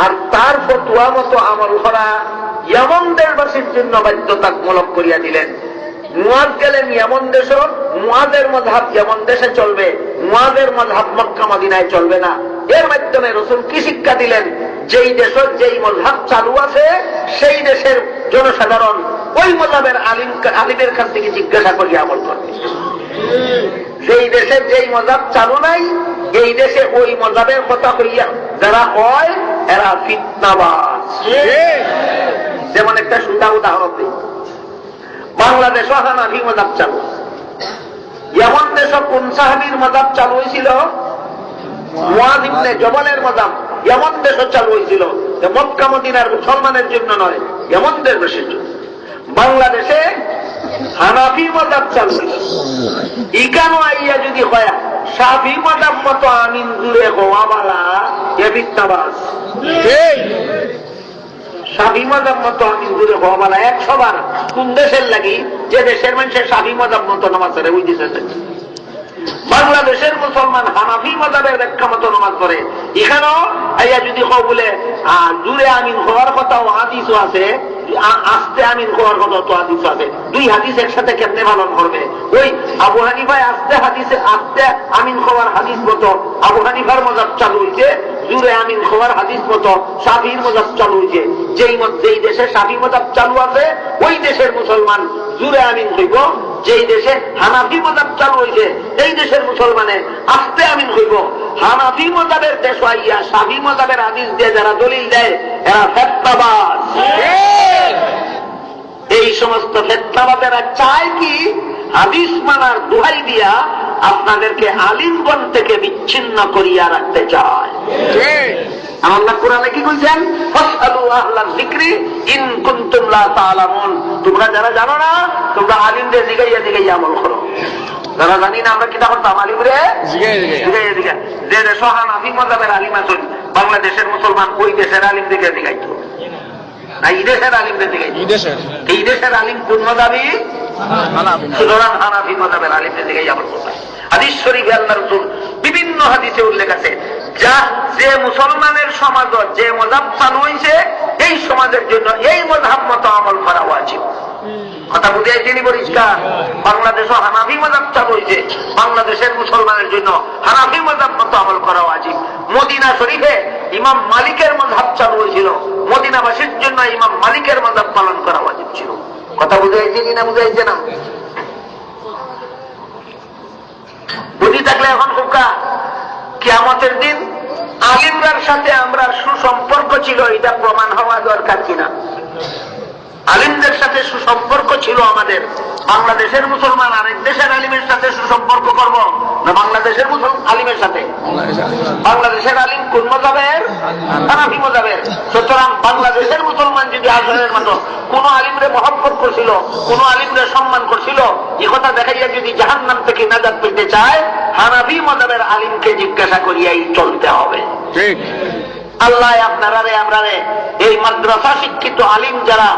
আর তার ফতোয়া মতো আমল করা ইয়েমেন দেশবাসীর জন্য বাধ্যতামূলক করিয়া দিলেন। মুআয গেলেন ইয়েমেন দেশ, মুআযের মযহাব ইয়েমেন দেশে চলবে, মুআযের মযহাব মক্কা মদিনায় চলবে না। এর মাধ্যমে রাসূল কি শিক্ষা দিলেন? যেই দেশের যেই মযহাব চালু আছে সেই দেশের জনসাধারণ ওই মযহাবের আলিমের কাছ থেকে জিজ্ঞাসা করিয়া আমল করবে। যেই দেশের যেই মযহাব চালু নাই এই দেশে ওই মযহাবের কথা কইয়া যারা হয় এরা ফিতনাবাজ। যেমন একটা সুন্দর উদাহরণ দিই, বাংলাদেশও হানাফি মযহাব চালু, ইয়েমেন দেশও কোন সাহাবীর মযহাব চালু হয়েছিল? মুআয ইবনে জবালের মযহাব ইয়েমেন দেশও চালু হয়েছিল, মক্কা মদিনার মুসলমানের জন্য নয়, ইয়েমেন দেশের জন্য। বাংলাদেশে হানাফি মযহাব চালু হয়েছিল, ইকানো আইয়া যদি হয় শাফি মযহাব মতো আমিন জুড়ে হওয়াওয়ালা এ ফিতনাবাজ। শাফি মযহাব মতো আমিন জুড়ে হওয়াওয়ালা 100 বার কোন দেশের লাগি? যে দেশের মানুষের শাফি মযহাব মতো নামাজ পড়ে ওই দেশের লাগি। বাংলাদেশের মুসলমান হানাফি মযহাবের ব্যাখ্যা মতো নামাজ পড়ে, এখানেও আইয়া যদি কেউ বলে জুড়ে আমিন হওয়ার কথাও হাদিসও আছে, আস্তে আমিন হওয়ার কথা তো হাদিস আছে, দুই হাদিস একসাথে কেমনে পালন করবে? ওই আবু হানিফায় আস্তে হাদিসে আস্তে আমিন হওয়ার হাদিস মতো আবু হানিফার মযহাব চালু হইছে, জুড়ে আমিন হওয়ার হাদিস মতো শাফির মযহাব চালু হইছে। যেই দেশে শাফি মযহাব চালু আছে ওই দেশের মুসলমান জুড়ে আমিন হইব, যেই দেশে হানাফি মযহাব চালু হইছে এই দেশের মুসলমানে আস্তে আমিন হইব। হানাফি মযহাবের দেশ আইয়া শাফি মযহাবের হাদিস দিয়ে যারা দলিল দেয় এরা ফিতনাবাজ। এই সমস্ত ফিতনাবাজেরা চায় কি? হাদিস মানার দোহাই দিয়া আপনাদেরকে আলিমগণ থেকে বিচ্ছিন্ন করিয়া রাখতে চায়। আল্লাহ কোরআনে কি কইছেন? ফাসআলু আহলাল যিকরি ইন কুনতুম লা তা'লামুন। তোমরা যারা জানো না তোমরা আলিমদের জিগাইয়া জিগাইয়া আমল করো। যারা জানি না আমরা কিতা করতাম? আলিমরে জিগাইয়া জিগাইয়া। যে দেশ হানাফি মযহাবের আলিম আছেন বাংলাদেশের মুসলমান ওই দেশের আলিম দিকে জিগাইতো না, এই দেশের আলিমদের দিকে। এই দেশের আলিম কোন মযহাবী? সুতরাং হানাফি মযহাবের আলিমদের দিকে আমল করবে। হাদিস শরীফে আল্লাহ রাসূল বিভিন্ন হাদিসে উল্লেখ আছে যা যে মুসলমানের সমাজ যে মযহাব চালু হয়েছে এই সমাজের জন্য এই মযহাব মতো আমল করা উচিত। কথা বুঝে তিনি পরিষ্কার। বাংলাদেশও হানাফি মাযহাব চালু হয়েছে, বাংলাদেশের মুসলমানের জন্য হানাফি মাযহাব মতো আমল করা ওয়াজিব। মদিনা শরীফে ইমাম মালিকের মাযহাব চালু হয়েছিল, মদিনাবাসীর জন্য ইমাম মালিকের মাযহাব পালন করা ওয়াজিব ছিল। কথা বুঝাইছে কিনা বুঝাইছে না? বুঝি থাকলে এখন হুকা কিয়ামতের দিন আলিমরার সাথে আমরা সুসম্পর্ক ছিল, এটা প্রমাণ হওয়া দরকার কিনা? আলিমদের সাথে সুসম্পর্ক ছিল আমাদের, বাংলাদেশের মুসলমান আরেক দেশের আলিমের সাথে সুসম্পর্ক করব না বাংলাদেশের আলিমের সাথে? বাংলাদেশের আলিম কোন মাযহাবের? হানাফি মাযহাবের। সুতরাং বাংলাদেশের মুসলমান যদি আজহারের মতো কোন আলিমরে মহব্বত করছিল, কোন আলিমরে সম্মান করছিল, এ কথা দেখাইয়া যদি জাহান্নাম থেকে নাজাত পেতে চায়, হানাফি মাযহাবের আলিমকে জিজ্ঞাসা করিয়াই চলতে হবে। ঠিক। আল্লাহ আপনারারে আমরারে এই মাদ্রাসা শিক্ষিত আলিম যারা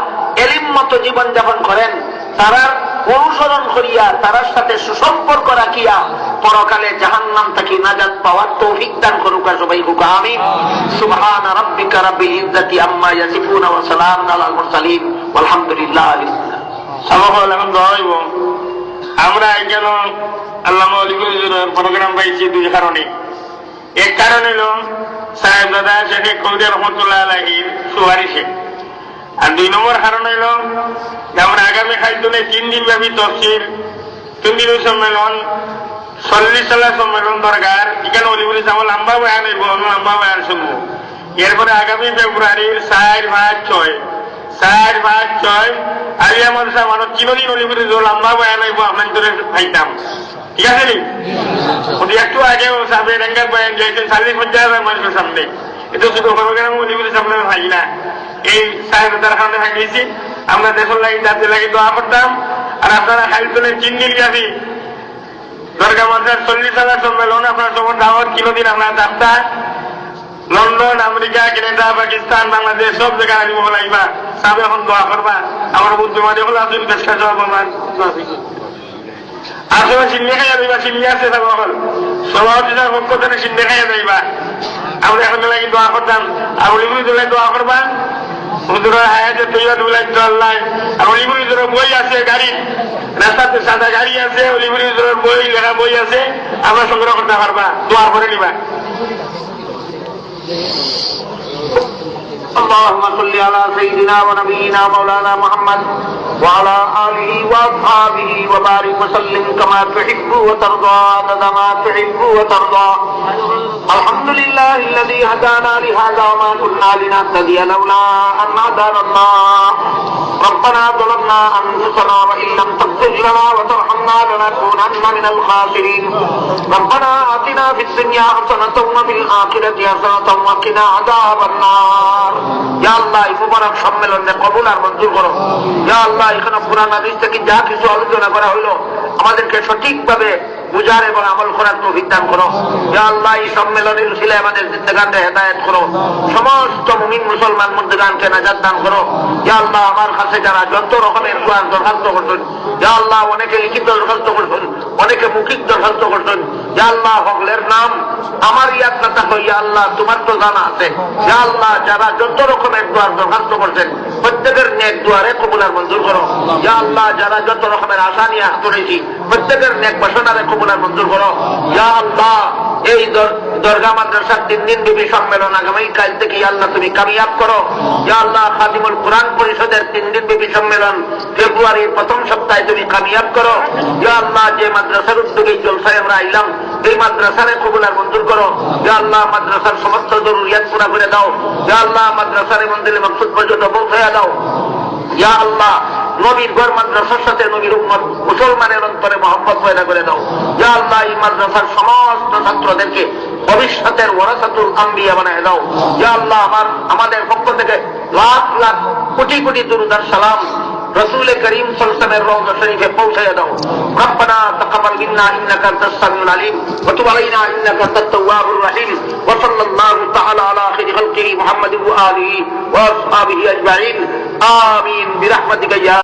এলিম মতো জীবন যাপন করেন, তারার অনুসরণ করিয়া তারার সাথে সুসম্পর্ক রাখিয়া পরকালে জাহান্নাম থেকে নাজাত পাওয়ার তৌফিক দান করুক সবাই। আমিন। সুবহান রাব্বিকা রাব্বিল ইজ্জাতি আম্মা ইয়াসিফুন ওয়া সালামুন আলাল মুরসালিন ওয়ালহামদুলিল্লাহি আমরা একজন আল্লামা অলিগুলের প্রোগ্রাম পাইছি দুই কারণে। এক কারণ হল সাহেব দাদা শেখ কবির রহমতুল্লাহ আলাইহির সুপারিশে, আর দুই নম্বর কারণ হইল যে আমরা আগামী খাদ্যে 3 দিন ব্যাপী তফসির, 3 দিনের সম্মেলন, 40 সালের সম্মেলন দরকার। এখানে অলিগুলি আমার লম্বা বয়ান হইব, লম্বা বয়ান শুনবো। এরপরে আগামী ফেব্রুয়ারির 4, 5, 6 আলিয়া মাদ্রাসা মানুষ 3 দিন অলিগুলি লম্বা বয়ান হইব, আপনার খাইতাম। ঠিক আছে নি? একটু আগেও সাহেব রেঙ্গার বয়ান দিয়েছেন 40-50 মানুষের সামনে। এটা শুধু প্রোগ্রাম অলিগুলি সামনে ভাই না, এই সাহেবতার কারণে থাকিয়েছি। আমরা দেশের লাগি জাতির লাগি দোয়া করতাম। আর আপনারা খাইতলে 3 দিন ব্যাপী দরগা মাদ্রাসার 40 সালের সম্মেলন, আপনারা সবার দাওয়াত 3 দিন আপনারা যাত্রা London, America, Canada, Pakistan, Bangladesh সব জায়গায় আনিব লাগবা। সাহেব এখন দোয়া করবা। আমার বুদ্ধিমানি হল আসুন চেষ্টা জবাব আমার আসলে সিন্নি খাইয়া যাইবা, সিন্নি আছে সকল সভাপতিদের পক্ষ থেকে সিন্নি খাইয়া যাইবা। আমরা এখন লাগি দোয়া করতাম। আর অলিগুলি দোলাই দোয়া করবা। হুজুরের হায়াতে তৈরি দুলাই আল্লাহ। আর অলিগুলি দোরের বই আছে, গাড়ি রাস্তাতে সাদা গাড়ি আছে, অলিগুলি দোরের বই লেখা বই আছে, আমরা সংগ্রহ করতে পারবা, দোয়া করে নিবা। اللهم صل على سيدنا ونبينا مولانا محمد وعلى آله وأصحابه وبارك وسلم كما تحب وترضى عدد ما تحب وترضى. الحمد لله الذي هدانا لهذا وما كنا لنهتدي لولا أن هدانا الله. ربنا ظلمنا أنفسنا وإن لم تغفر لنا وترحمنا لنكونن من الخاسرين. ربنا آتنا في الدنيا حسنة وفي الآخرة حسنة وقنا عذاب النار. ইয়া আল্লাহ, এই মুবারক সম্মেলনে কবুল আর মঞ্জুর করো। ইয়া আল্লাহ, এখানে কুরআন হাদিস থেকে যা কিছু আলোচনা করা হলো আমাদেরকে সঠিকভাবে বুঝার এবং আমল করার তৌফিক দান করো। ইয়া আল্লাহ, এই সম্মেলনের উসিলায় আমাদের জিন্দেগানকে হেদায়েত করো, সমস্ত মুমিন মুসলমান মুর্দেগানকে নাজাত দান করো। ইয়া আল্লাহ, আমার কাছে যারা যত রকমের কোরআন দরখাস্ত করছেন, ইয়া আল্লাহ, অনেকে লিখিত দরখাস্ত করছেন, অনেকে মৌখিক দরখাস্ত করছেন, ইয়া আল্লাহ, হকলের নাম আমার ইয়াদ না থাকো, ইয়া আল্লাহ তোমার তো জানা আছে। ইয়া আল্লাহ, যারা যত রকমের দোয়ার দরখাস্ত করছেন প্রত্যেকের নেক দুয়ারে কবুল আর মঞ্জুর করো। ইয়া আল্লাহ, যারা যত রকমের আশা নিয়ে হাত ধরেছি প্রত্যেকের নেক বাসনারে কবুল আর মঞ্জুর করো। ইয়া আল্লাহ, এই দরগা মাদ্রাসার 3 দিন ব্যাপী সম্মেলন আগামী কাল থেকে ইয়া আল্লাহ তুমি কামিয়াব করো। ইয়া আল্লাহ, খাদিমুল কুরআন পরিষদের 3 দিন ব্যাপী সম্মেলন ফেব্রুয়ারির প্রথম সপ্তাহে তুমি কামিয়াব করো। ইয়া আল্লাহ, যে মাদ্রাসার উদ্যোগে জলসায় আমরা আইলাম এই মাদ্রাসারে কবুল আর মঞ্জুর করো। ইয়া আল্লাহ, মাদ্রাসার সমস্ত জরুরিয়াত পুরা করে দাও। ইয়া আল্লাহ, মাদ্রাসারে মন্দিরে মাকসুদ পর্যন্ত পৌঁছায়া দাও। ইয়া আল্লাহ, নবীর ঘর মাদ্রাসার সাথে নবীর উম্মত মুসলমানের অন্তরে মহব্বত পয়দা করে দাও। ইয়া আল্লাহ, এই মাদ্রাসার সমস্ত ছাত্রদেরকে ভবিষ্যতের ওয়ারাসাতুল আম্বিয়া বানায় দাও। ইয়া আল্লাহ, আমাদের পক্ষ থেকে লাখ লাখ কোটি কোটি দুরূদ আর সালাম رسول کریم صلی اللہ علیہ وسلم روضہ شریف پہنچایا دو. ربنا تقبل منا انك انت السميع العليم وتب علينا انك انت التواب الرحيم وصلى الله تعالى على خير خلقه محمد واله واصحابه اجمعين آمين برحمتك يا